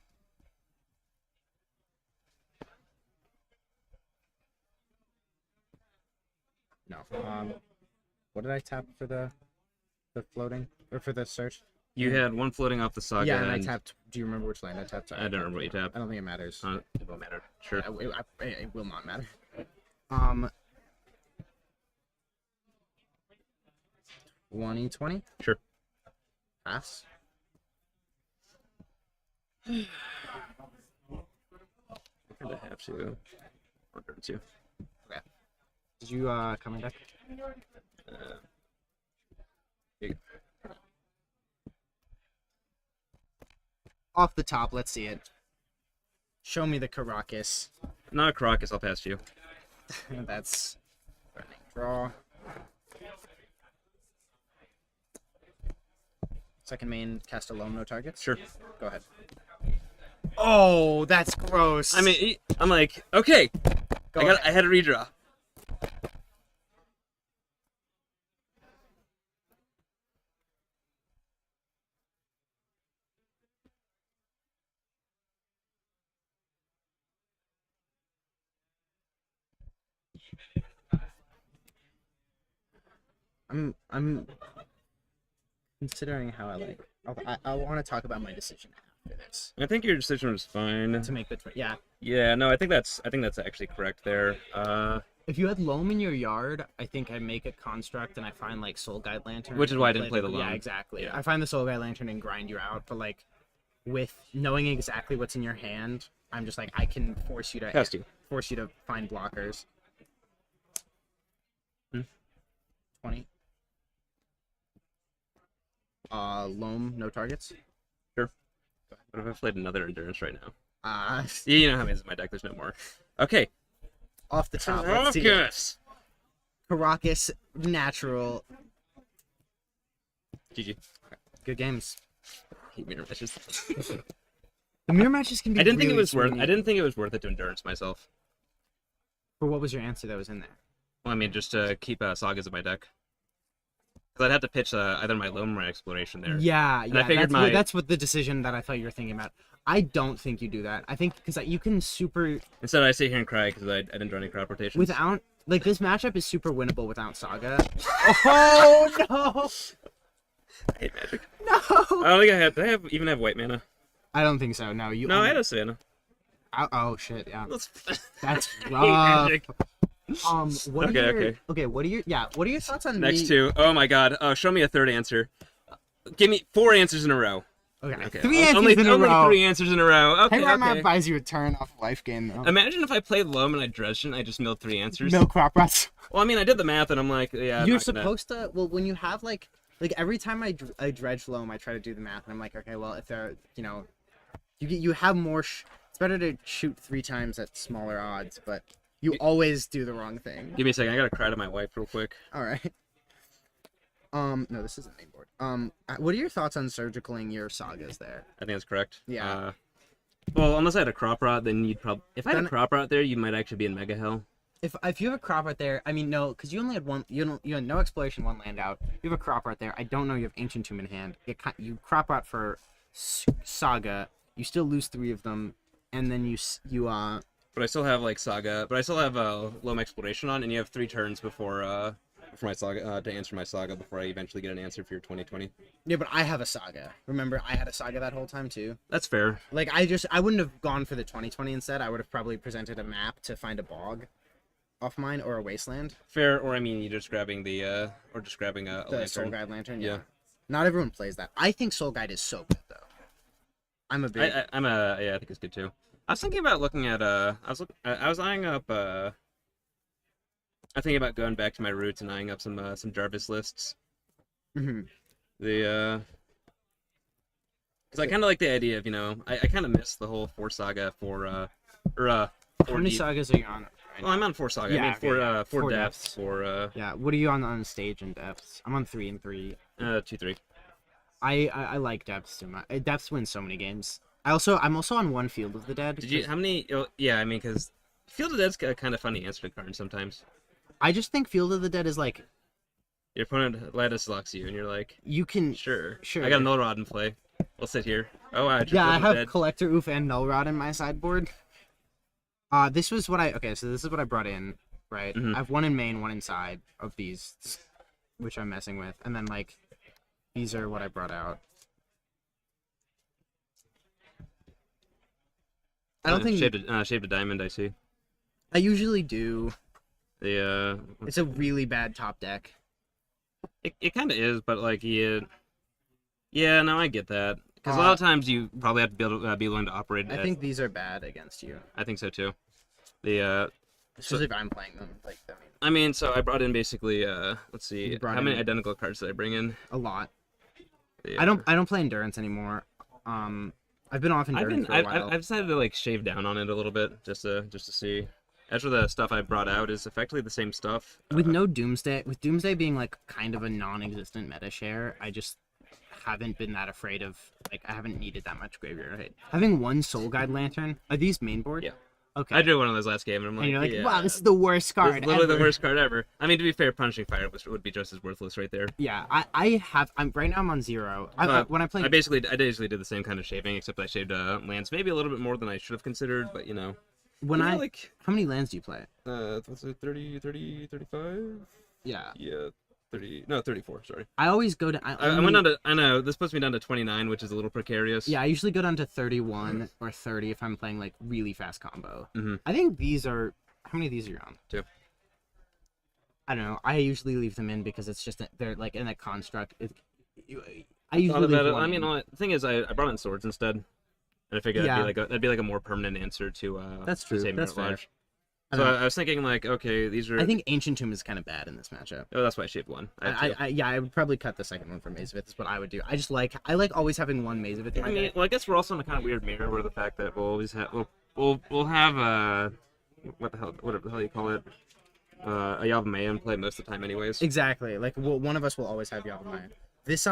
No. What did I tap for the floating or for the search? You had 1 floating off the saga. Yeah, and I tapped. Do you remember which land I tapped? Sorry, I don't remember what you tapped. I don't think it matters. It won't matter. Sure. It will not matter. 2020. Sure. Pass. I kind of have to. Order it too. Did you come in deck? Here you Off the top, let's see it. Show me the Caracas. go. Not a Crocus, I'll pass to you. That's running draw. Second main, cast a loam, no targets. Sure. Go ahead. Oh, that's gross. I mean, I'm like, okay, Go I had to redraw. I'm considering how I like. I want to talk about my decision after this I think your decision was fine. to make the yeah. Yeah, no, I think that's actually correct there. If you had loam in your yard, I think I make a construct and I find like Soul Guide Lantern. Which is and why I didn't play the Yeah, loam. exactly. Yeah. I find the Soul Guide Lantern and grind you out, but like with knowing exactly what's in your hand, I'm just like I can force you to Test you. find blockers. 20. Loam, no targets. What if I played another endurance right now? Uh, Yeah, you know how many is in my deck. There's no more. Okay. off the top. Let's see it. Caracas. Caracas, natural. GG. Good games. Hate mirror matches. The mirror matches can be. I didn't think it really was worth. swingy. I didn't think it was worth it to endurance myself. For what was your answer that was in there? Well, I mean, just to keep sagas in my deck. Because I'd have to pitch either my Loam or my Exploration there. Yeah, And I yeah. figured That's what the decision that I thought you were thinking about. I don't think you do that. I think because you can super Instead, I sit here and cry because I didn't draw any crop rotations. without like this matchup is super winnable without Saga. Oh no! I hate Magic. No! I don't think I had. Did I even have white mana? I don't think so. No, you. No, I had a Savannah. Oh shit! Yeah, Let's. that's I hate rough. Magic. What Okay, are your, okay. okay. What are your thoughts on Next me? two. Oh my god. Show me a third answer. Give me 4 answers in a row. Okay, Okay. three answers only, in a only row. 3 answers in a row. Okay. Hey, I'm gonna Okay. advise you a turn off life gain though. Imagine if I played Loam and I dredged it and I just milled 3 answers. No crop rots. Well, I mean, I did the math and I'm like, yeah. I'm You're not gonna- supposed to. Well, when you have like every time I dredge loam, I try to do the math, and I'm like, okay, well, if they're you have more. It's better to shoot 3 times at smaller odds, but you always do the wrong thing. Give me a second. I gotta cry to my wife real quick. All right. No, this isn't main board. What are your thoughts on surgicaling your sagas there? I think that's correct. Yeah. Well, unless I had a crop rot, then you'd probably. If I had Then- a crop rot there, you might actually be in Mega Hell. If you have a crop right there, I mean no, because you only had one. You had no exploration, 1 land out. You have a crop right there. I don't know you have Ancient Tomb in hand. You crop out for Saga. You still lose 3 of them, and then you But I still have like Saga. But I still have Loam Exploration on, and you have 3 turns before for my Saga to answer my Saga before I eventually get an answer for your 2020. Yeah, but I have a Saga. Remember, I had a Saga that whole time too. That's fair. Like I wouldn't have gone for the 2020 instead. I would have probably presented a map to find a bog off mine or a wasteland. Fair, or I mean, you're just grabbing the or just grabbing a The Soul lantern. Guide Lantern. Yeah. Yeah. Not everyone plays that. I think Soul Guide is so good though. I'm a big. I think it's good too. I was thinking about looking at I was eyeing up I thinking about going back to my roots and eyeing up some Jarvis lists. Mhm. The because I kind of like the idea of I kind of miss the whole 4 Saga for How 4 many deep. sagas are you on? Right Well, I'm on 4 Saga. Yeah, I mean okay, 4 yeah. 4 4 depths depths. for Yeah, what are you on stage and depths? I'm on 3 and 3. 2-3. I like depths too much. Depths wins so many games. I'm also on 1 Field of the Dead. Did you how many? Oh, yeah, I mean because Field of Dead's a kind of funny answer card sometimes. I just think Field of the Dead is like Your opponent Lattice locks you, and you're like, you can. sure. Sure. I got a Null Rod in play. We'll sit here. Oh, I Yeah, I have Dead. Collector Oof and Null Rod in my sideboard. This was what so this is what I brought in, right? Mhm. I have 1 in main, 1 inside of these, which I'm messing with, and then like these are what I brought out. I don't think Shaped a diamond. I see. I usually do. The It's a really bad top deck. it kind of is, but like yeah, no, I get that because a lot of times you probably have to be able to be willing to operate. I think these are bad against you, I think so too. The especially if I'm playing them. Like I mean, so I brought in basically let's see, You brought how many in- identical cards did I bring in? a lot. The, I don't play endurance anymore. I've been off endurance for a while. I've decided to like shave down on it a little bit just to see. As for the stuff I brought out is effectively the same stuff. With no Doomsday, with Doomsday being like kind of a non-existent meta share, I just haven't been that afraid of, like, I haven't needed that much graveyard hit. Having one Soul Guide Lantern, are these main board? Yeah. Okay. I drew one of those last game, and I'm like, and you're like, yeah, wow, this is the worst this card is literally the ever. worst card ever. I mean, to be fair, Punishing Fire would be just as worthless right there. Yeah, I'm right now I'm on 0. When I play I basically did the same kind of shaping, except I shaved lands maybe a little bit more than I should have considered, but you know. when Yeah, I like how many lands do you play? what's it, 30, 35? Yeah. Yeah, 30. No, 34. Sorry. I always go to I went down to. I know this puts me down to 29, which is a little precarious. Yeah, I usually go down to 31 or 30 if I'm playing like really fast combo. Mhm. I think these are how many of these are you on? 2. I don't know. I usually leave them in because it's just they're like in a construct. I Thought usually about leave it. one I mean, in. the thing is, I brought in swords instead, and I figured Yeah. that'd be like a more permanent answer to That's true. Saving That's Art fair. Lodge. I So don't know. I was thinking like, okay, these are. I think Ancient Tomb is kind of bad in this matchup. Oh, that's why I shaved one. I have two. Yeah, I would probably cut the second one for Maze of Ith is what I would do. I like always having one Maze of Ith in my I mean, deck. well, I guess we're also in a kind of weird mirror where the fact that we'll always have we'll have what the hell you call it, a Yavimaya in play most of the time anyways. Exactly. Like one of us will always have Yavimaya. This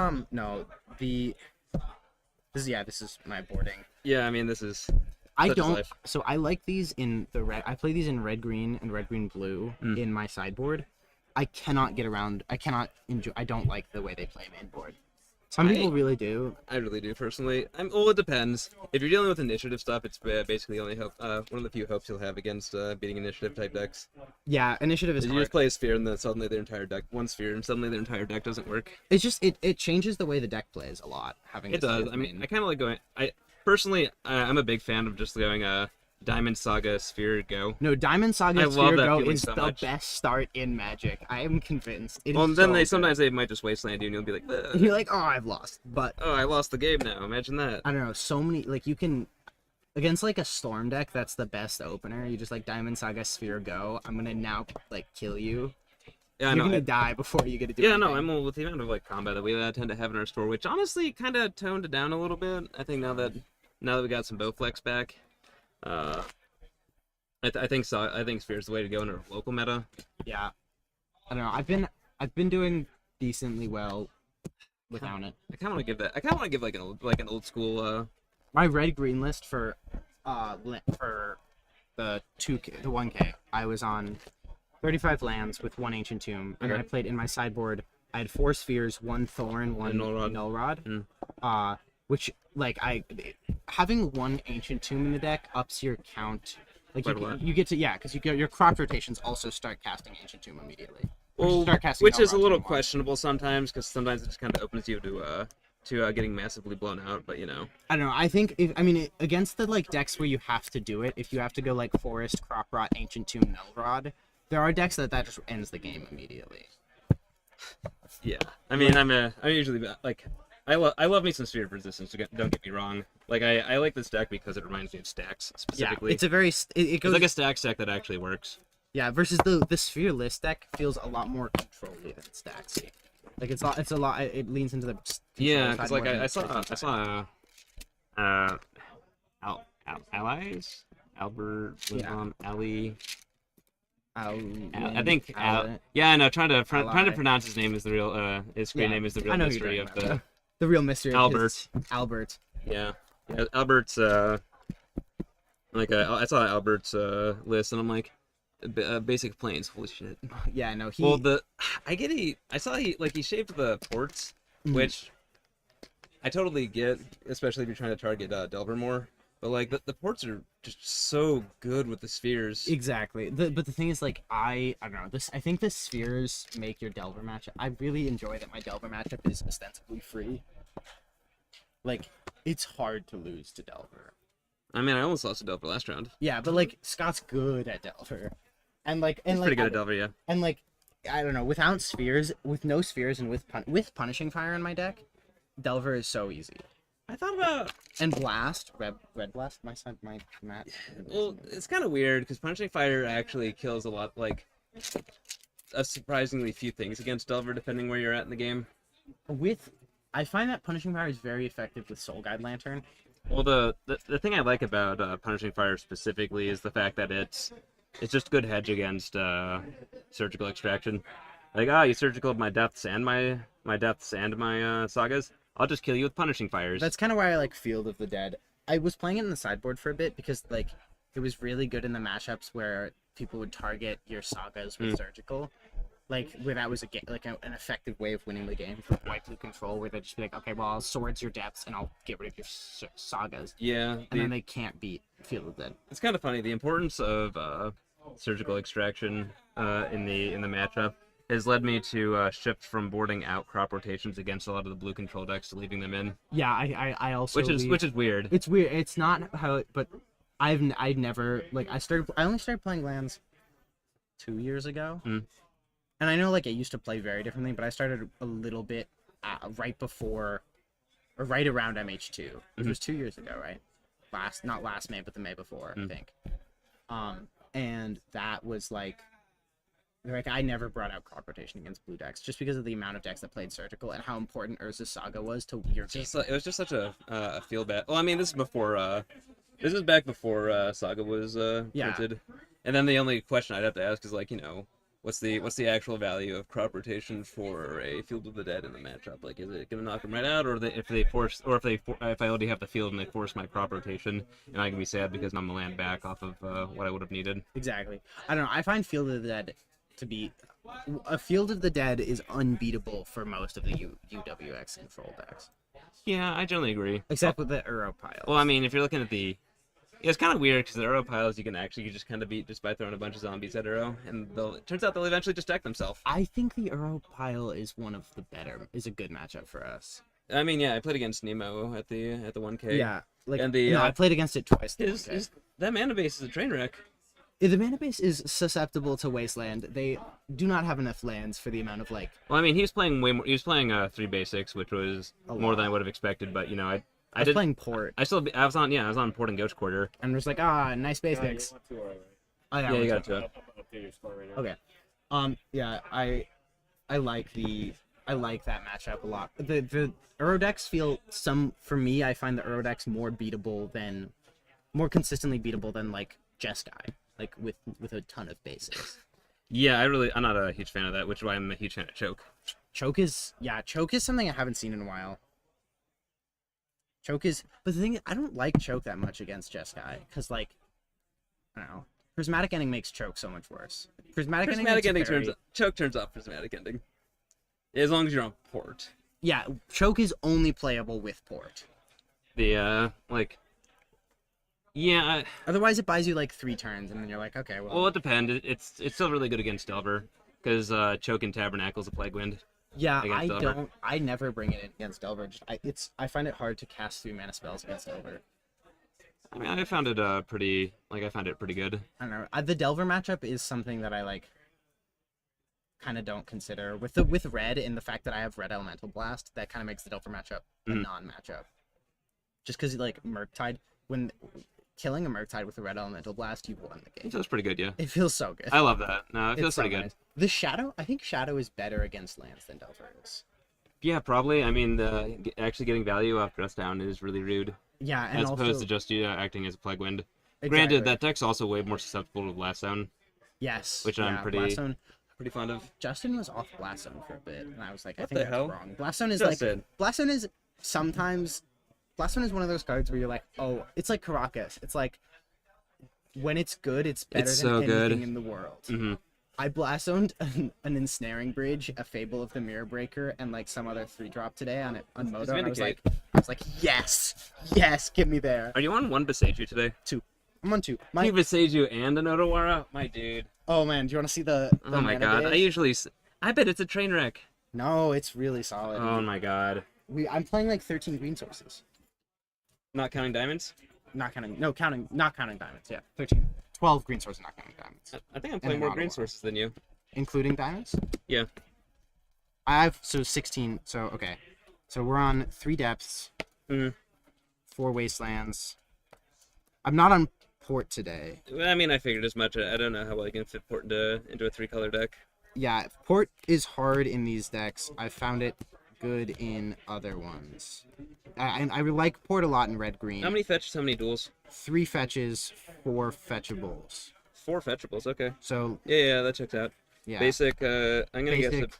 this is my boarding. Yeah, I mean this is. I Such is don't. life. So I like these in the red. I play these in red green and red green blue in my sideboard. I cannot get around. I cannot enjoy. I don't like the way they play main board. Some people really do. I really do personally. Well, it depends. If you're dealing with initiative stuff, it's basically only hope. One of the few hopes you'll have against beating initiative type decks. Yeah, initiative is You hard. just play a sphere and then suddenly their entire deck, one sphere, and suddenly their entire deck doesn't work. It's just it changes the way the deck plays a lot. Having It this does. as I mean, main. I kind of like going. I personally, I'm a big fan of just going Diamond Saga Sphere Go. No, Diamond Saga I love Sphere that Go feeling is so the much. best start in Magic. I am convinced. It is Well, and then so they good. sometimes they might just wasteland you, and you'll be like, "Ugh. You're like, oh, I've lost. But oh, I lost the game now. Imagine that. I don't know. So many like you can against like a Storm deck. That's the best opener. You just like Diamond Saga Sphere Go. I'm gonna now like kill you. Yeah, I You're know. gonna die before you get to do Yeah, anything. no, I'm with the amount of like combat that we tend to have in our store, which honestly kind of toned it down a little bit. I think now that we got some Bowflex back, I think Sphere's the way to go in our local meta. Yeah. I don't know. I've been doing decently well without it. I kind of want to give that. I kind of want to give like an old school. My red green list for the 2K, the 1K, I was on 35 lands with one Ancient Tomb, and Okay. I played in my sideboard. I had 4 spheres, 1 Thorn, 1 Null Rod. Null Rod. Mm. Which like having one Ancient Tomb in the deck ups your count. Like Quite a lot. you get to because you get your crop rotations also start casting Ancient Tomb immediately. Well, start casting which Null is a Rod little turn 1. questionable sometimes because sometimes it just kind of opens you to getting massively blown out. But you know, I don't know. I think against the like decks where you have to do it, if you have to go like Forest, Crop Rot, Ancient Tomb, Null Rod, there are decks that just ends the game immediately. yeah. I mean, I'm usually like. I love me some Sphere of Resistance. Don't get me wrong. Like I like this deck because it reminds me of stacks specifically. Yeah, it's a very it It's goes like a stack deck that actually works. yeah versus the Sphere list deck feels a lot more controlly than stacks. Like it's a lot. It leans into the Yeah, because because like I saw Allies, Albert, Lindblom, Ali. I think yeah, I know. Trying to Ally. pronounce his name is the real his screen Yeah, name is the I real know who you're mystery talking of about. the the real mystery. of his- Albert. Albert. Yeah. Albert's I saw Albert's list and I'm like basic planes. Holy shit. Yeah, no, he. Well, I saw he shaved the ports, Mhm. which I totally get, especially if you're trying to target Delver more. But like the ports are just so good with the spheres. Exactly. But the thing is, like, I don't know. I think the spheres make your Delver matchup. I really enjoy that my Delver matchup is ostensibly free. Like, it's hard to lose to Delver. I mean, I almost lost to Delver last round. Yeah, but like Scott's good at Delver, and like He's pretty good at Delver, yeah. and like I don't know. Without spheres, with no spheres, and with Punishing Fire in my deck, Delver is so easy. I thought about. And Blast, red Blast, my Matt. Well, it's kind of weird because Punishing Fire actually kills a lot, like a surprisingly few things against Delver, depending where you're at in the game. I find that Punishing Fire is very effective with Soul Guide Lantern. Well, the thing I like about Punishing Fire specifically is the fact that it's just good hedge against surgical extraction. Like, you surgicaled my depths and my sagas. I'll just kill you with punishing fires. That's kind of why I like Field of the Dead. I was playing it in the sideboard for a bit because like it was really good in the matchups where people would target your sagas with surgical, like where that was an effective way of winning the game for white blue control, where they'd just be like, okay, well I'll swords your depths and I'll get rid of your sagas, Yeah, and then they can't beat Field of the Dead. it's kind of funny. The importance of surgical extraction in the matchup has led me to shift from boarding out crop rotations against a lot of the blue control decks to leaving them in, Yeah, I also which is weird. It's weird. It's not how it, but I've never like I only started playing lands 2 years ago, Mm. and I know like I used to play very differently, but I started a little bit right before or right around MH2, which was 2 years ago, right? Not last May, but the May before, I think. And that was like I never brought out crop rotation against blue decks just because of the amount of decks that played surgical and how important Urza's Saga was to your game. It was just such a feel bad. Well, I mean, this is back before Saga was Yeah. printed, and then the only question I'd have to ask is like, what's the actual value of crop rotation for a Field of the Dead in the matchup? Like, is it gonna knock them right out, or if I already have the field and they force my crop rotation, and I can be sad because I'm a land back off of what I would have needed. Exactly. I don't know. I find Field of the Dead to be a Field of the Dead is unbeatable for most of the UWX control decks, Yeah, I generally agree. except with the Uro pile. Well, I mean, if you're looking at it's kind of weird because the Uro piles you can actually just kind of beat just by throwing a bunch of zombies at Uro, and it turns out they'll eventually just deck themselves. I think the Uro pile is a good matchup for us. I mean, yeah, I played against Nemo at the 1K. Yeah, like And I played against it twice. That mana base is a train wreck. The mana base is susceptible to Wasteland. They do not have enough lands for the amount of like. Well, I mean, he was playing way more. He was playing 3 basics, which was more than I would have expected. But I was playing Port I was on Port and Ghost Quarter. and was like, nice basics. Oh, Yeah, you got to. Up to your score right now. Okay. Yeah, I like that matchup a lot. The Euro decks feel for me, I find the Euro decks more consistently beatable than like Jeskai, like with a ton of bases. Yeah, I'm not a huge fan of that, which is why I'm a huge fan of Choke. Choke is something I haven't seen in a while. But the thing is, I don't like Choke that much against Jeskai, because like, I don't know. Prismatic Ending makes Choke so much worse. Prismatic Ending Choke turns off Prismatic Ending. As long as you're on Port. Yeah, Choke is only playable with Port. Otherwise, it buys you like 3 turns, and then you're like, okay, well. Well, it depends. It's still really good against Delver, because Choke and Tabernacle's a Plague Wind. Yeah, against Delver. I never bring it in against Delver. I find it hard to cast 3 mana spells against Delver. I mean, I found it pretty good. I don't know. The Delver matchup is something that I like. Kind of don't consider with red and the fact that I have red elemental blast. That kind of makes the Delver matchup a non-matchup. Just because like Murktide, when killing a Murktide with a red elemental blast, you've won the game. It feels pretty good, yeah. It feels so good. I love that. No, it feels It's so pretty good. nice. The Shadow, I think Shadow is better against lands than Delver is. Yeah, probably. I mean, actually getting value off Dress Down is really rude, Yeah, and as also, opposed to just acting as a Plague Wind. exactly. Granted, that deck's also way more susceptible to Blast Zone, yes, which I'm pretty Blaststone. fond of. Justin was off Blaststone for a bit, and I was like, I What think the that's hell? wrong. Blaststone is Justin. Blaststone is sometimes. Blaststone is one of those cards where you're like, oh, it's like Caracas. It's like when it's good, it's better It's than so good. anything in the world. Mm-hmm. I Blastoned an Ensnaring Bridge, a Fable of the Mirror Breaker, and like some other 3-drop today on Moto. And I was like, yes, get me there. Are you on 1 Beseiju today? I'm on 2. You Beseiju and an Otawara? My dude. Oh man, do you want to see the Oh my mana god. base? I bet it's a train wreck. No, it's really solid. Oh my god. I'm playing like 13 green sources. Not counting diamonds? Not counting diamonds. Yeah, 13. 12 green sources, not counting diamonds. I think I'm playing more an green Ottawa. sources than you. Including diamonds? Yeah. I have 16. So okay, so we're on 3 depths, Mhm. 4 wastelands. I'm not on Port today. I mean, I figured as much. I don't know how well I can fit Port into a 3-color deck. Yeah, Port is hard in these decks. I found it good in other ones. I like Port a lot in red green. How many fetches? How many duels? 3 fetches, 4 fetchables. 4 fetchables. Okay. So Yeah, that checks out. yeah, Basic. I'm gonna guess Basic,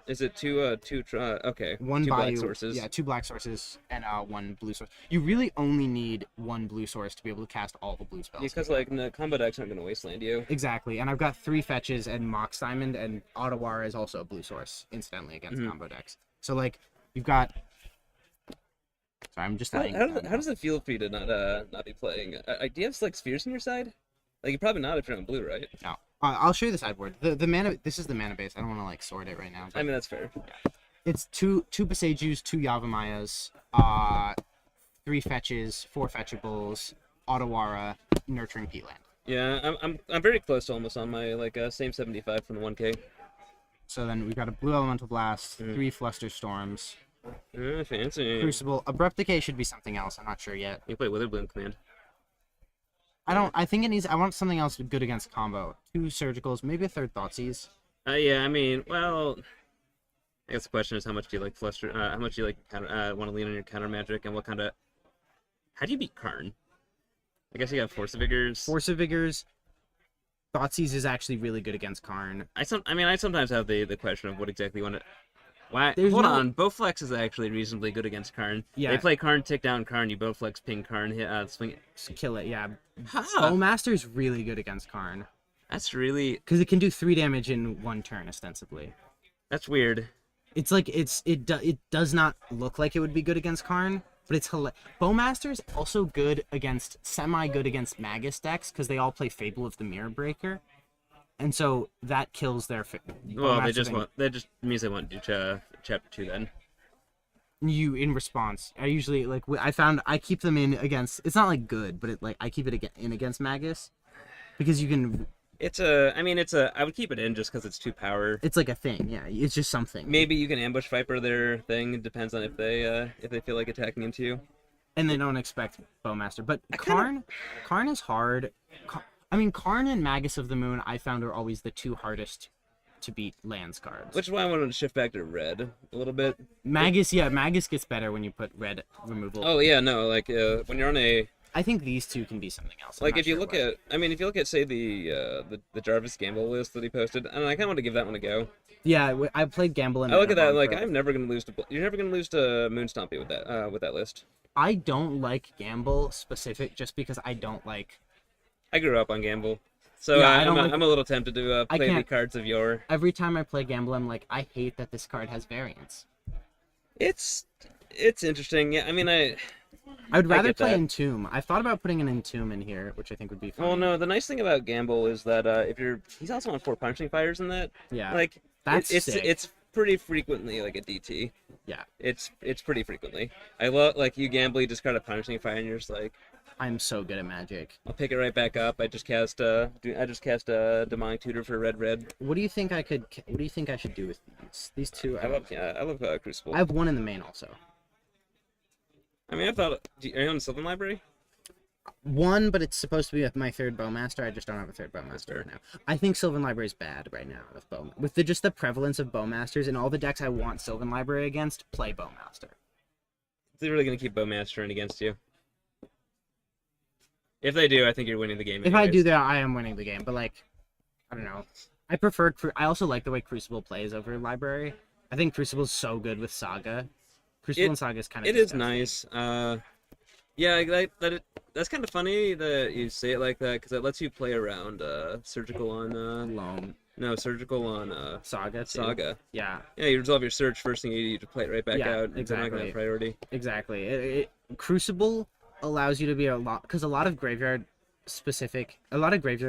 Is it two okay, One two Bayou, black sources? yeah, 2 black sources and one blue source. You really only need 1 blue source to be able to cast all the blue spells. Because like the combo decks aren't gonna wasteland you. Exactly, and I've got 3 fetches and Mox Diamond, and Ottawara is also a blue source incidentally against Mhm. combo decks. So like you've got. Sorry, I'm just. How, adding how, it does, down how does it feel for you to not be playing? Do you have like spheres on your side? Like you're probably not if you're on blue, right? now. No, I'll show you the sideboard. The mana. This is the mana base. I don't want to like sort it right now. I But mean that's fair. it's two Besejus, 2 Yavamayas, 3 fetches, 4 fetchables, Ottawara, Nurturing Peatland. Yeah, I'm very close to almost on my like same 75 from the 1K. So then we've got a blue elemental blast, Mm. 3 fluster storms, Fancy. crucible. Abrupt decay should be something else. I'm not sure yet. You play Witherbloom command. I think it needs. I want something else good against combo. 2 surgicals, maybe a 3rd Thoughtseize. Yeah, I mean, well, I guess the question is how much do you like fluster? How much do you like counter? Want to lean on your counter magic, and what kind of? How do you beat Karn? I guess you got Force of Vigors. Force of Vigors. Thoughtseize is actually really good against Karn. I sometimes have the question of what exactly you want to. Why? There's Hold no- on. Bowflex is actually reasonably good against Karn. Yeah. They play Karn, take down Karn. You Bowflex, ping Karn, hit swing it. Just kill it, yeah. Huh. Bowmaster's really good against Karn. That's really Because it can do 3 damage in 1 turn, ostensibly. that's weird. It's like, it does not look like it would be good against Karn, but it's Bowmaster's also good against, semi-good against Magus decks, because they all play Fable of the Mirror Breaker. And so that kills their... Well, they Bowmaster just thing. want. That just means they want to do chapter 2 then. You in response, I usually like I keep them in against. It's not like good, but I keep it in against Magus because you can. I would keep it in just because it's 2 power. It's like a thing, yeah. It's just something. Maybe you can ambush Viper their thing. It depends on if they feel like attacking into you. And they don't expect Bowmaster, but I kinda- Karn is hard. Karn and Magus of the Moon I found are always the 2 hardest to beat lands cards. Which is why I wanted to shift back to red a little bit. Magus gets better when you put red removal. Oh yeah, no, like when you're on a I think these 2 can be something else. I'm like not if you sure look what. if you look at say the Jarvis Gamble list that he posted, and I kind of want to give that one a go. Yeah, I played Gamble and I look at that Vagabond like for- I'm never gonna lose to you're never gonna lose to Moon Stompy with that list. I don't like Gamble specific just because I don't like. I grew up on Gamble, so Yeah, I don't I'm like- a little tempted to I play the can't- cards of your. Every time I play Gamble, I'm like, I hate that this card has variance. It's interesting. Yeah, I mean I would rather get play that. Entomb. I thought about putting an Entomb in here, which I think would be fun. Well, no. The nice thing about Gamble is that he's also on 4 punching fires in that. Yeah. Like That's it's sick. it's pretty frequently like a DT. Yeah. It's pretty frequently. I love like you gamble, you discard a punching fire, and you're just like, I'm so good at Magic. I'll pick it right back up. I just cast Demonic Tutor for red. What do you think I should do with these? These 2. I love Crucible. I have 1 in the main also. I mean, I thought. Are you on the Sylvan Library? 1, but it's supposed to be with my 3rd Bowmaster. I just don't have a 3rd Bowmaster fair. right now. I think Sylvan Library is bad right now with just the prevalence of Bowmasters and all the decks I want Sylvan Library against. Play Bowmaster. They're really gonna keep Bowmastering against you. If they do, I think you're winning the game. If I do anyways. that, I am winning the game. But like, I don't know. I also like the way Crucible plays over Library. I think Crucible's so good with Saga. Crucible and Saga is kind of. It is nice. Yeah, that's kind of funny that you say it like that because it lets you play around surgical on surgical on Saga. Too. Saga. Yeah, Yeah, you resolve your search first thing you to play it right back Yeah, out. It's not gonna exactly. have priority. exactly. Crucible allows you to be a lot because a lot of graveyard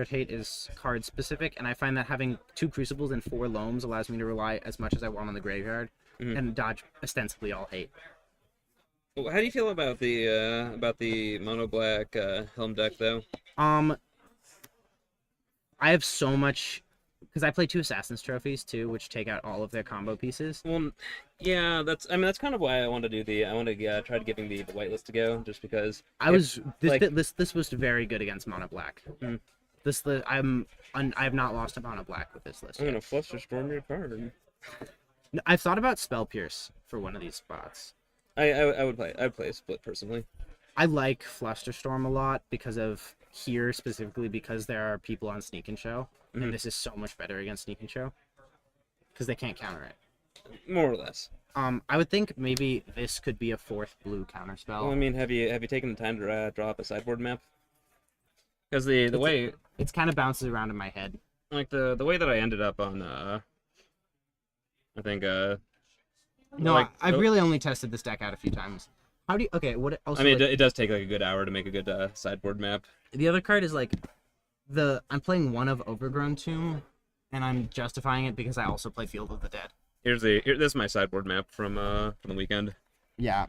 hate is card specific, and I find that having 2 Crucibles and 4 Loams allows me to rely as much as I want on the graveyard Mhm. and dodge ostensibly all hate. Well, how do you feel about the mono black helm deck though? I have so much because I play 2 Assassin's Trophies too, which take out all of their combo pieces. Well, yeah, that's kind of why I want to do try to giving the whitelist to go just because This was very good against mono black. Mm. I have not lost a mono black with this list. I'm yet. gonna fluster storm your card. I've thought about Spell Pierce for one of these spots. I'd play a split personally. I like Flusterstorm a lot because of here specifically because there are people on Sneak and Show, Mhm. and this is so much better against Sneak and Show because they can't counter it. more or less. I would think maybe this could be a 4th blue counterspell. Well, I mean, have you taken the time to draw up a sideboard map? Because the way It's kind of bounces around in my head. like the way that I ended up on I think No, like, I've really only tested this deck out a few times. How do you? Okay, what? Also, I mean, like, it does take like a good hour to make a good sideboard map. the other card is like I'm playing one of Overgrown Tomb, and I'm justifying it because I also play Field of the Dead. This is my sideboard map from the weekend. Yeah.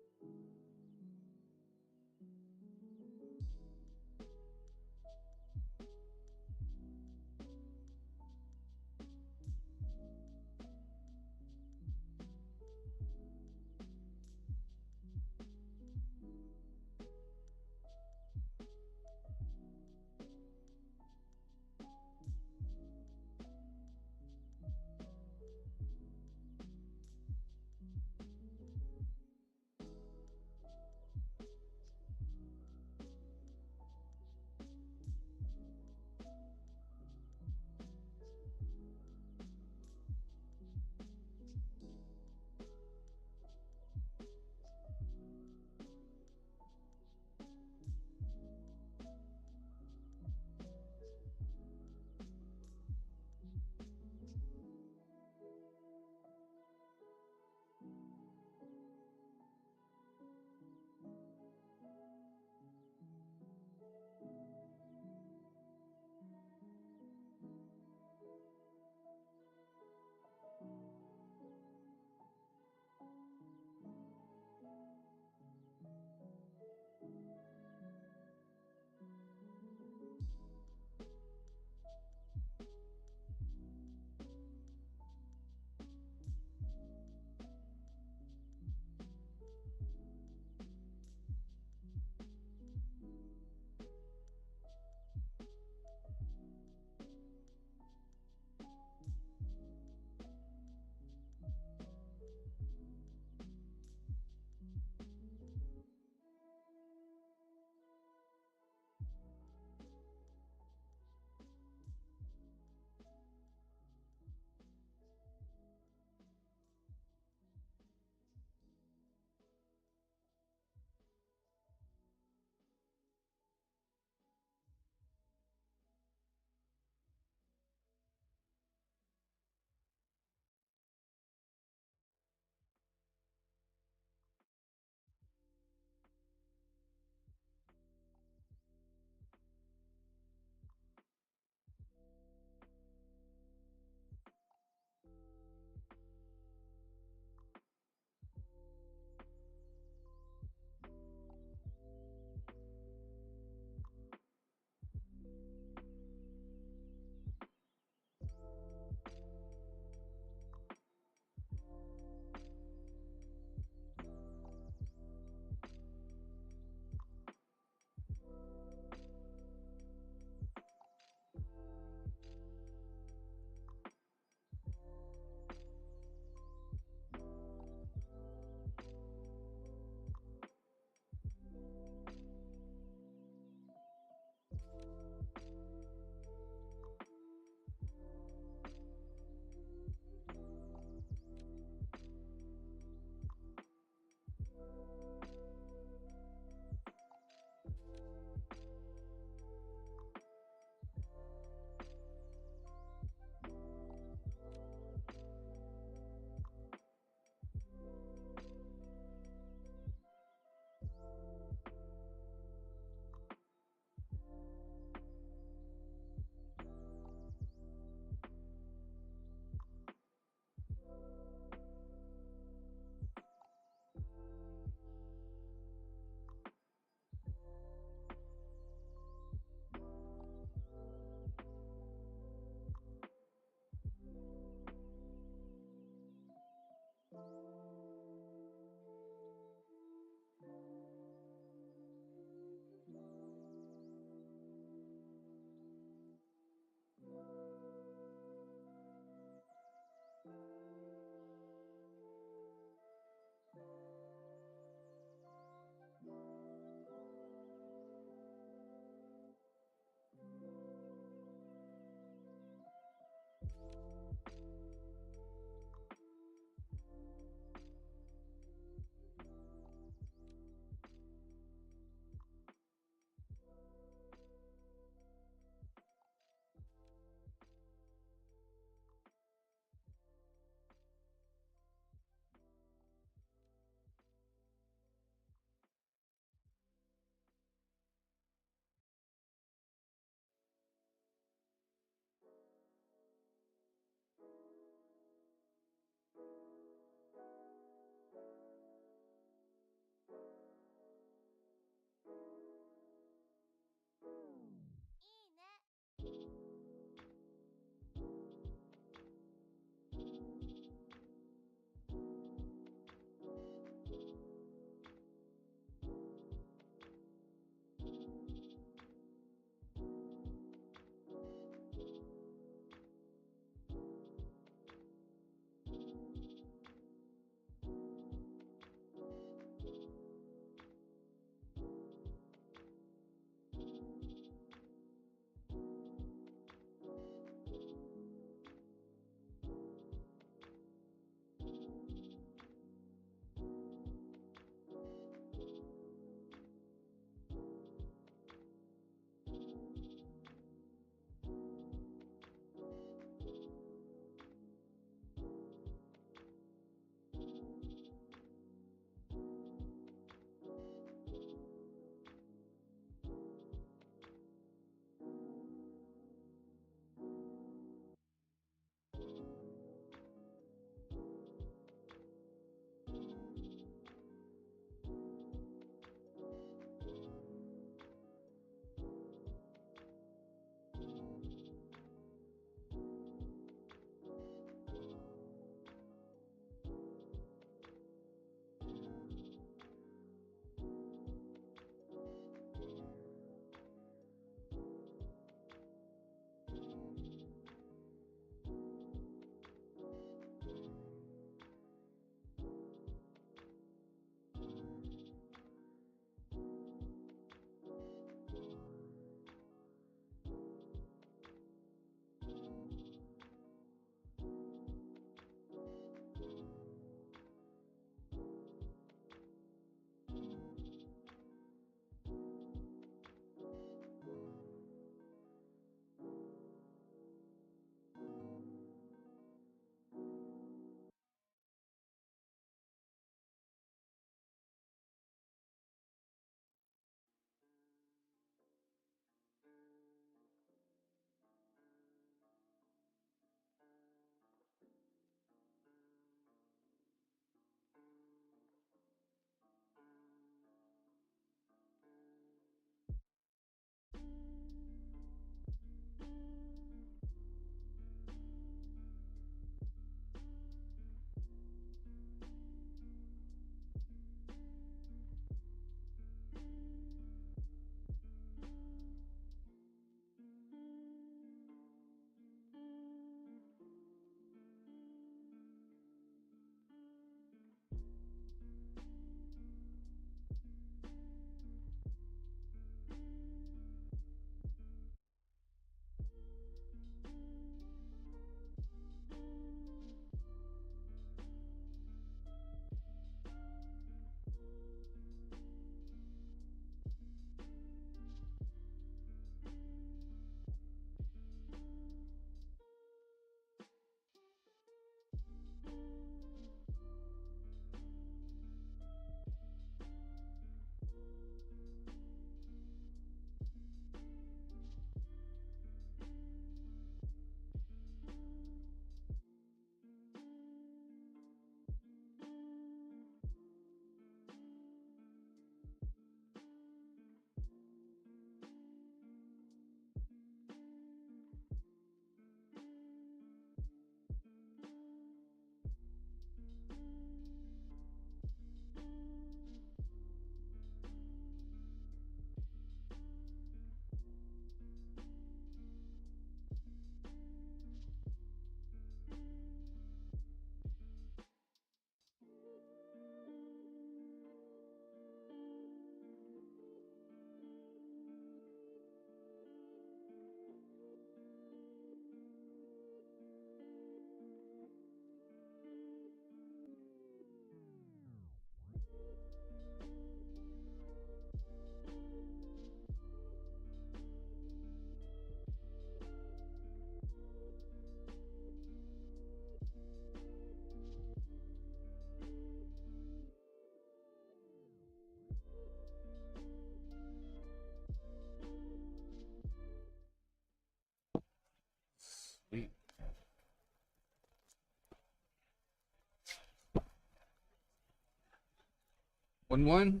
1-1.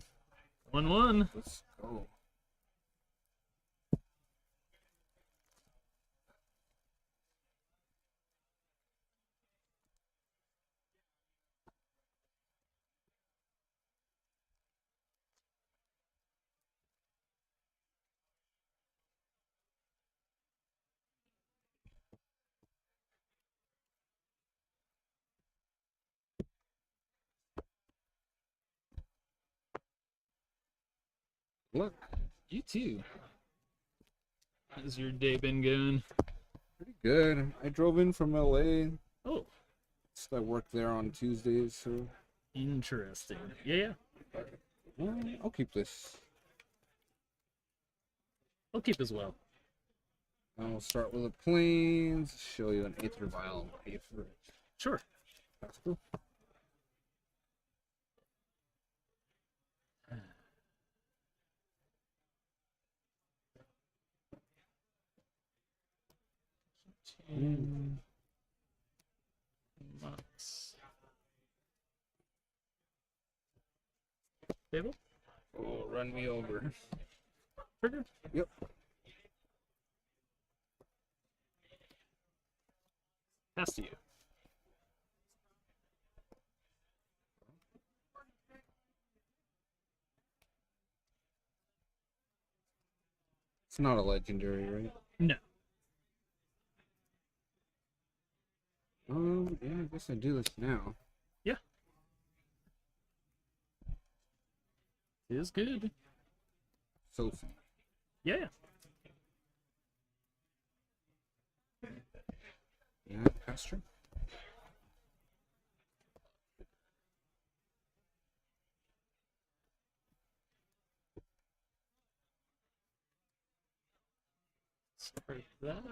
1-1. Let's go. Look, You too. How's your day been going? pretty good. I drove in from LA. Oh, So I work there on Tuesdays, so interesting. Yeah. I'll keep this. I'll keep as well. I'll start with the planes, show you an Aether Vial, and pay for it. Sure. That's cool. Months. Table? Oh, run me over. Trigger? Yep. Pass to you. It's not a legendary, right? No. Yeah, I guess I do this now. Yeah. Is good. Sophie. Yeah. Yeah, Pastor. Start that.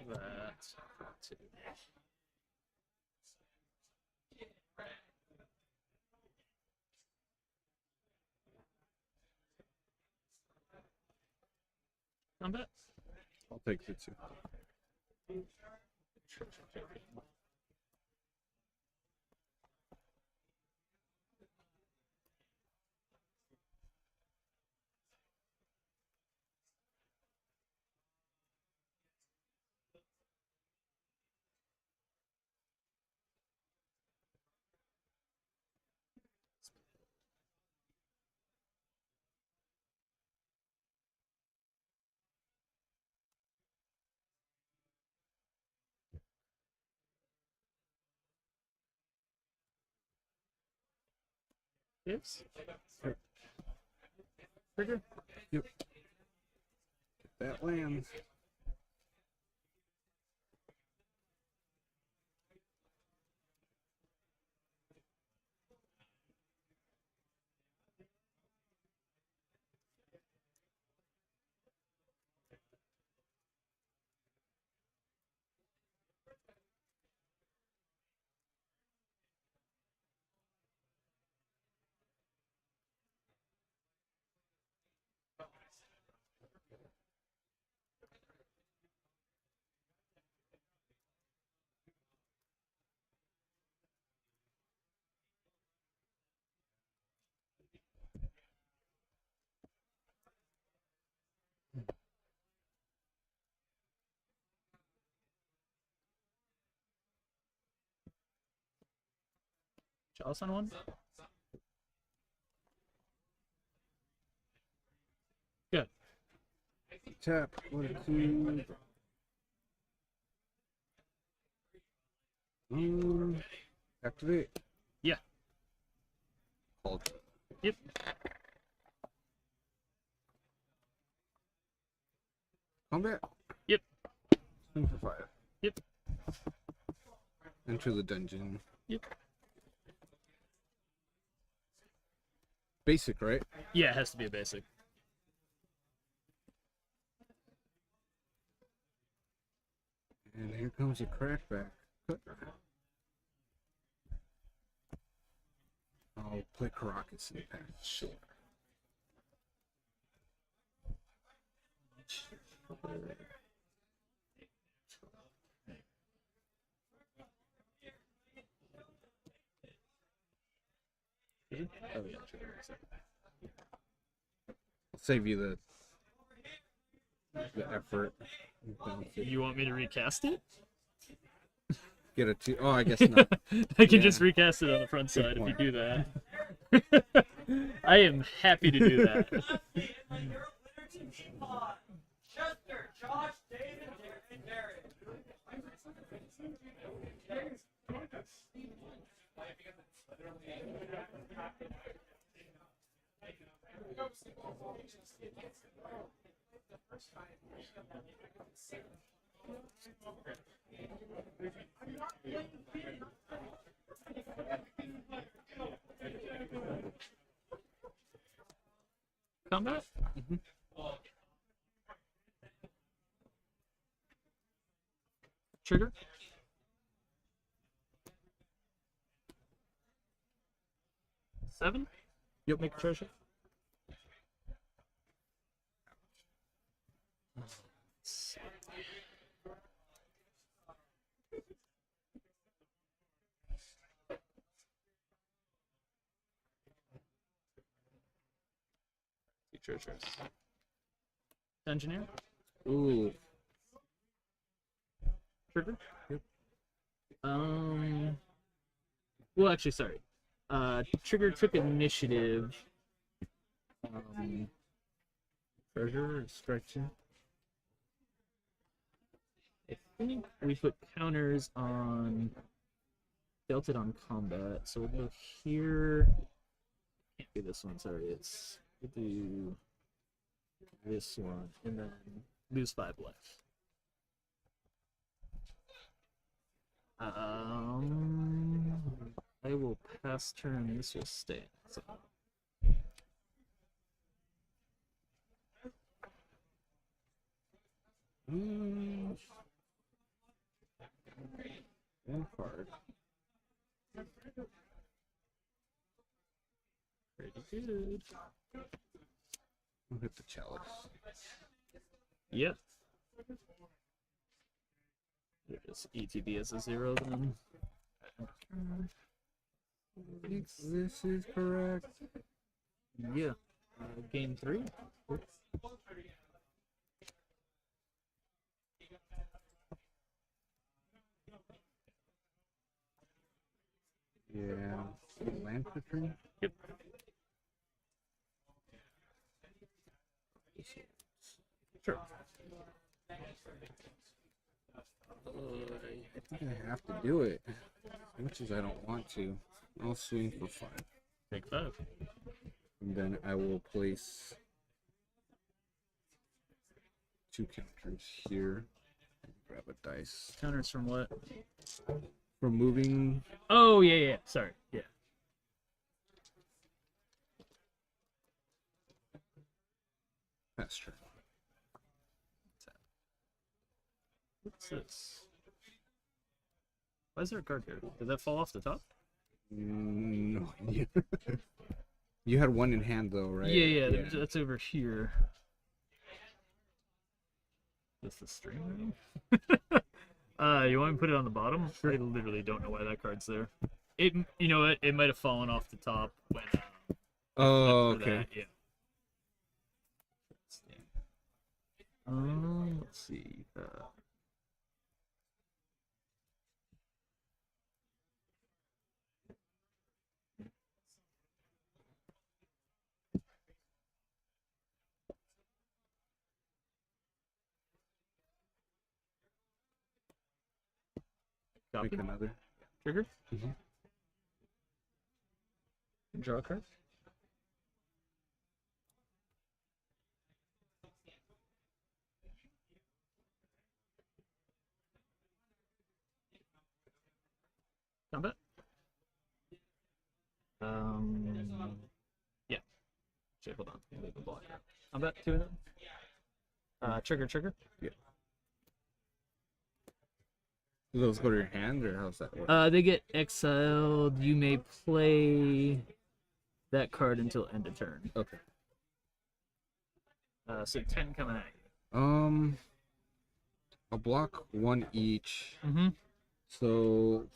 That. Too. Combat. I'll take the 2. Yes. Trigger. Yep. Get that lands. Chalice on one. Good. Tap. 1, 2. Activate. Yeah. Hold. Yep. Combat. Yep. Swing for 5. Yep. Enter the dungeon. Yep. Basic, right? Yeah, it has to be a basic. And here comes a crackback. Cut. I'll I'll play Caracas in the pack. Sure. Oh yeah, trigger. I'll save you the effort. You want me to recast it? Get a 2. Oh, I guess not. I can Yeah. just recast it on the front Good side if you point. do that. I am happy to do that. Combat? Trigger? Seven? Yep. Make a treasure. Two treasures. Engineer? Ooh. Trigger? Yep. Well, actually, sorry. Trigger took initiative. Treasure or strike 2? I think we put counters on. Dealt it on combat, so we'll go here. Can't do this one. Sorry, we'll do this one, and then lose 5 life. I will pass turn. This will stay. So. One card. Pretty good. I'll hit the chalice. Yep. Just ETB as a 0 then. This is correct. Yeah. Game 3. Yeah. Land patron. Yep. Sure. I think I have to do it. As much as I don't want to. I'll swing for 5. Take 5. And then I will place 2 counters here. Grab a dice. Counters from what? For moving. Oh, yeah. Sorry. Yeah. Pass turn. What's this? Why is there a card here? Did that fall off the top? No idea. You had 1 in hand though, right? Yeah. That's over here. Is this the string room? You want me to put it on the bottom? I literally don't know why that card's there. You know what? It might have fallen off the top when. Oh, for okay. that, yeah. Let's see. Make Copy. another. Trigger. Mhm. Draw a card. Combat. Yeah. Shit, hold on. Leave the blocker. Combat 2 of them. Trigger. Do those go to your hand or how's that work? They get exiled. You may play that card until end of turn. Okay. So 10 coming at you. I'll block one each. Mm-hmm. So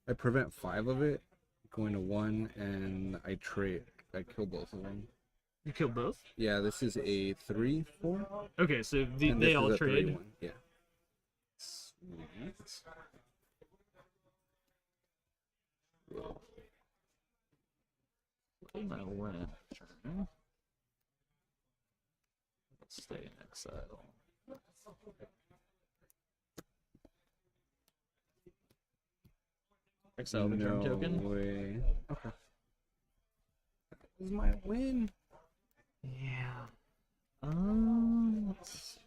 I prevent 5 of it going to 1, and I kill both of them. You kill both? Yeah, this is a 3/4. Okay, so and they this all is a trade. 3/1. Yeah. Sweet. Play my land turn. Stay in exile. Exile the turn token. Way. Okay. That was my win. Yeah. Let's...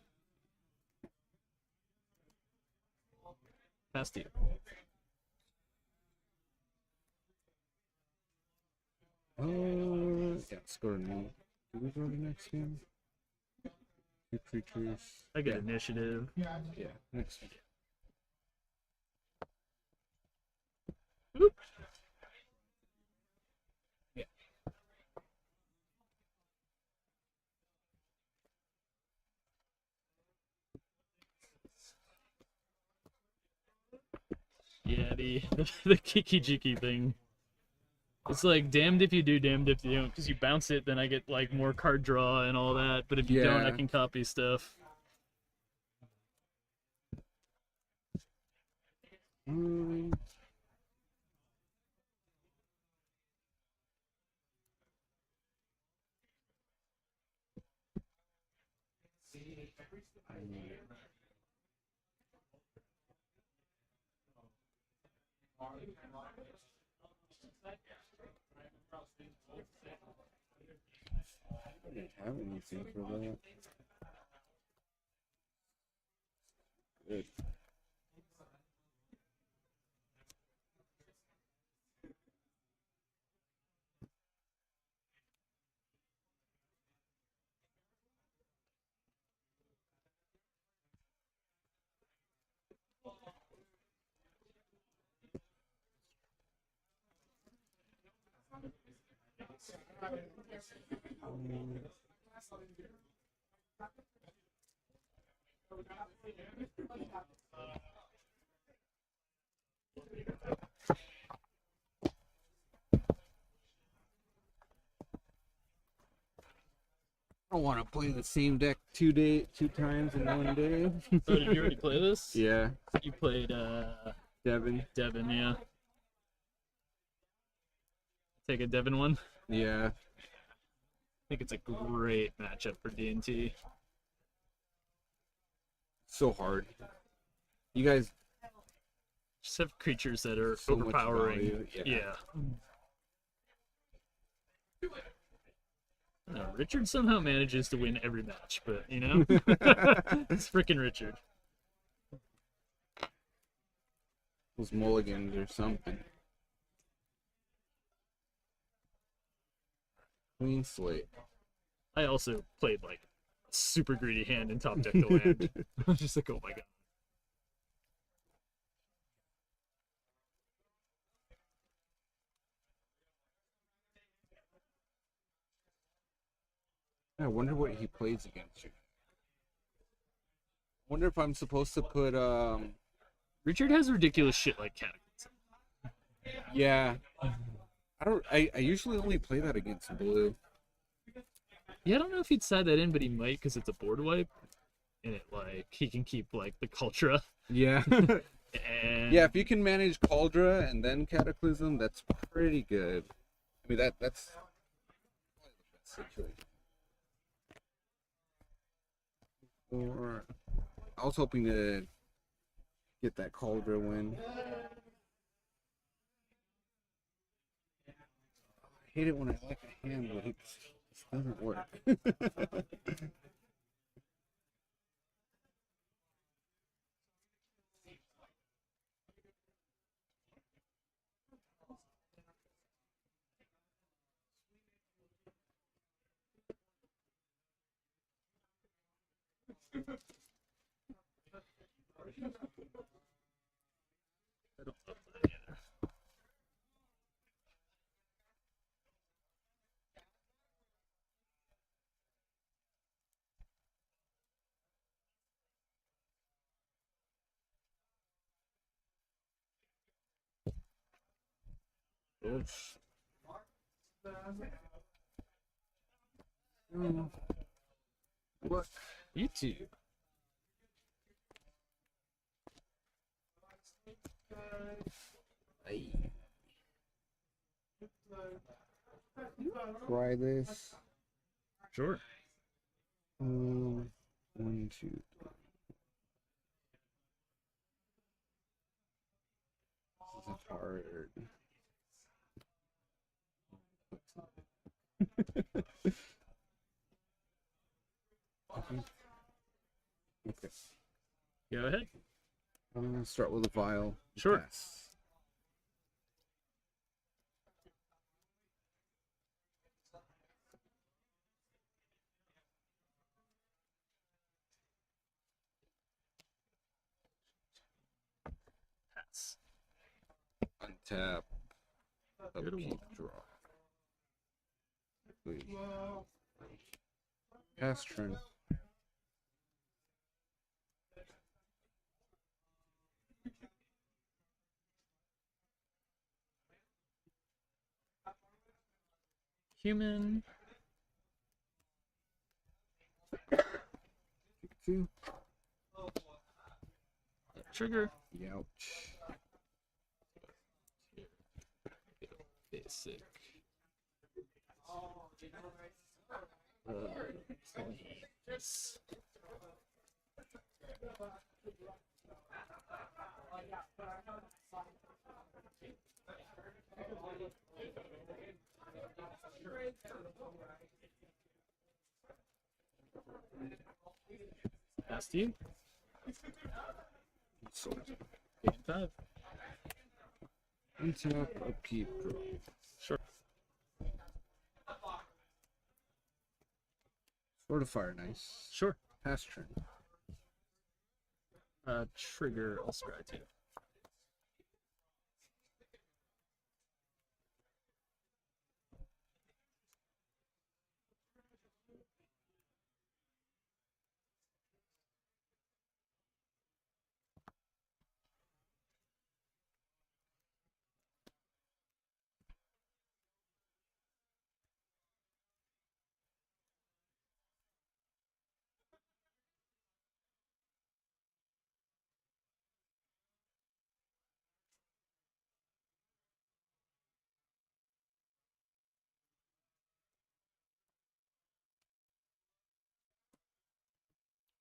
Pass to you. Yeah, let's go to new. Do we go to the next game? 2 creatures. I get initiative. Yeah, next game. Oop. Yeah. Yeah, the Kiki Jiki thing. It's like damned if you do, damned if you don't. Because you bounce it, then I get like more card draw and all that. But if you don't, I Yeah. can copy stuff. I didn't have anything for that. Good. I don't want to play the same deck 2 times in 1 day. Oh, did you already play this? Yeah, You played Devin. Devin, yeah. Take a Devin one. Yeah. I think it's a great matchup for D&T. So hard. You guys. Just have creatures that are So much overpowering. value, yeah. Richard somehow manages to win every match, but you know, it's freaking Richard. Those mulligans or something. Clean slate. I also played like a super greedy hand and top deck the land. I was just like, oh my god. I wonder what he plays against you. Wonder if I'm supposed to put Richard has ridiculous shit like Cataclysm. yeah. I usually only play that against blue. Yeah, I don't know if he'd side that in, but he might because it's a board wipe, and it like he can keep like the Cultra. Yeah. And Yeah, if you can manage Cauldra and then Cataclysm, that's pretty good. I mean that's probably the best situation. Or I was hoping to get that Cauldra win. I hate it when I like a hand, but it just doesn't work. I don't love that either. Oops. Oh. What? You too. Try this. Sure. 1, 2, 3. This is hard. Okay. Go ahead. I'm gonna start with a vial. Sure. Pass. Pass. Untap. Good Upkeep one. draw. Wait. Pass turn. Human. Two. Trigger. Youch. Basic. Yes. Pass to you. Game 5. Untap. Upkeep draw. Sure. Fortifier, nice. Sure. Pass turn. Trigger. I'll scry too.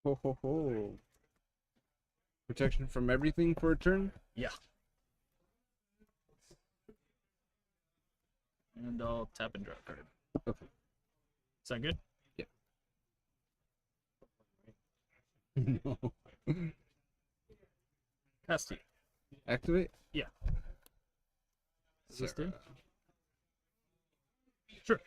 Ho ho ho. Protection from everything for a turn? Yeah. And I'll tap and draw a card. Okay. Sound good? No. Pass to you. Activate? Yeah. Does this do? Sarah. Sure.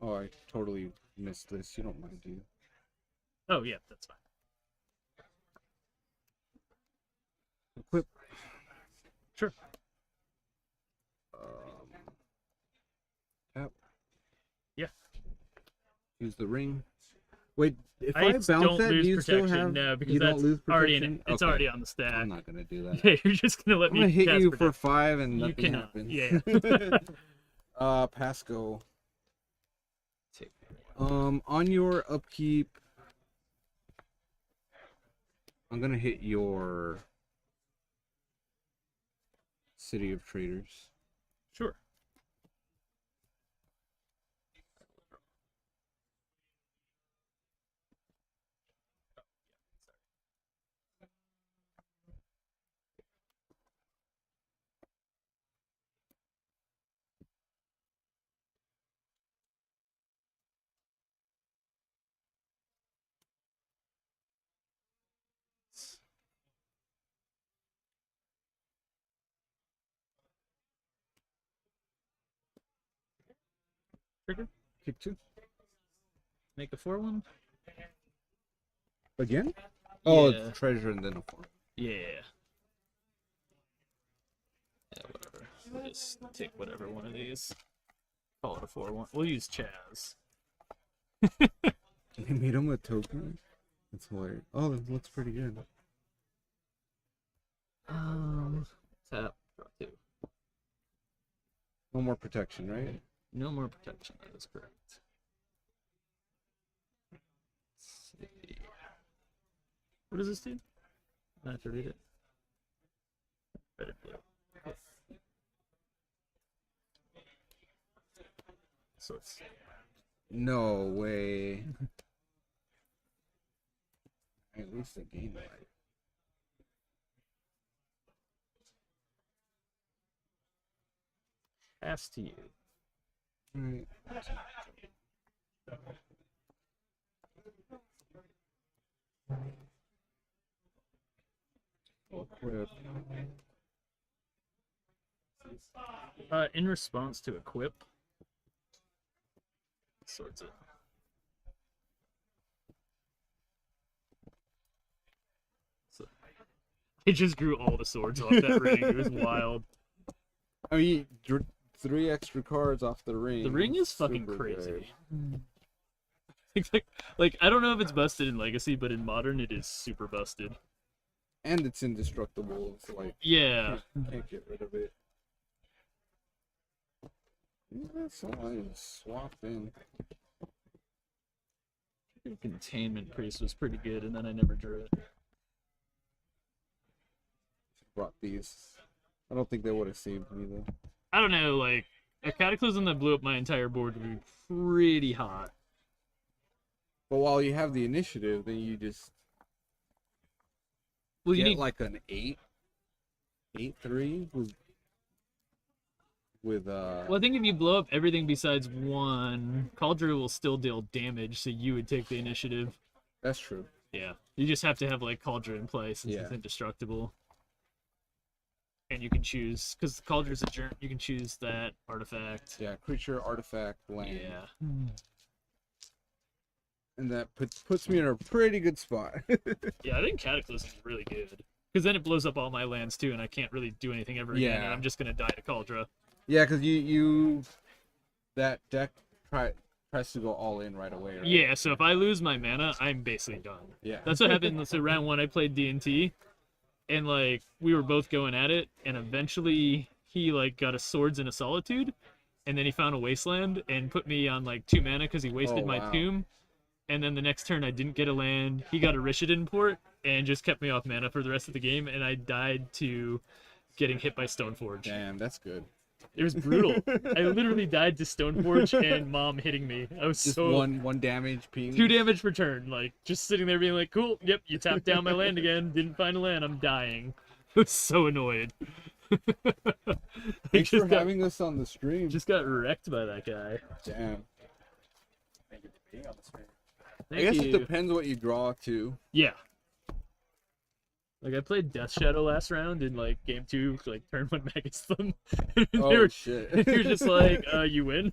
Oh, I totally missed this. You don't mind, do you? Oh, yeah, that's fine. Equip. Sure. Tap. Yeah. Use the ring. Wait, if I I bounce don't that, do lose you still protection, have? no, because you don't that's lose already in protection? it. It's Okay. already on the stack. I'm not gonna do that. Yeah, you're just gonna let I'm me gonna hit cast you protection. for 5 and You nothing cannot. happens. Yeah. Pasco. Take On your upkeep, I'm gonna hit your City of Traders. Sure. Trigger. Kick 2. Make a 4-1. Again? Oh, Yeah. it's treasure and then a 4. Yeah. Yeah, whatever. We'll just take whatever one of these. Call it a 4-1. We'll use Chaz. They made him a token? That's hilarious. Oh, that looks pretty good. Tap, draw 2. No more protection, right? No more protection. That is correct. Let's see. What does this do? I have to read it. Red and blue. So it's No way. At least the game light. pass to you. Right. Equip. In response to equip, sorts it. So, it just grew all the swords off that ring. It was wild. I mean, 3 extra cards off the ring. The ring is fucking Super crazy. good. like, I don't know if it's busted in Legacy, but in Modern it is super busted. And it's indestructible. It's like Yeah. can't get rid of it. That's all I swapped in. Containment Priest was pretty good, and then I never drew it. Brought these. I don't think they would have saved me though. I don't know, like, a Cataclysm that blew up my entire board would be pretty hot. But while you have the initiative, then you just Well, you get need like an 8-3 with Well, I think if you blow up everything besides one, Cauldron will still deal damage, so you would take the initiative. That's true. Yeah. You just have to have, like, Cauldron in play since it's Yeah. indestructible. And you can choose, because Cauldron's a germ, you can choose that artifact. Yeah, creature, artifact, land. Yeah. And that puts me in a pretty good spot. Yeah, I think Cataclysm is really good. Because then it blows up all my lands, too, and I can't really do anything ever again, and Yeah. I'm just going to die to Cauldron. Yeah, because you that deck tries to go all in right away, right? Yeah, so if I lose my mana, I'm basically done. Yeah. That's what happened. So round 1, I played D&T, and, like, we were both going at it, and eventually he, like, got a Swords and a Solitude, and then he found a Wasteland and put me on, like, 2 mana because he wasted Oh, my wow. Tomb. And then the next turn I didn't get a land. He got a Rishadan port and just kept me off mana for the rest of the game, and I died to getting hit by Stoneforge. Damn, that's good. It was brutal. I literally died to Stoneforge and Mom hitting me. I was Just so one damage ping. 2 damage per turn, like just sitting there being like, cool, yep, you tapped down my land again, didn't find a land, I'm dying. I was so annoyed. Thanks for got, having us on the stream. just got wrecked by that guy. Damn. Thank I guess you. it depends what you draw too. Yeah. Like I played Death Shadow last round in like game 2, like turn 1 Magus them. Oh shit. You're just like, you win.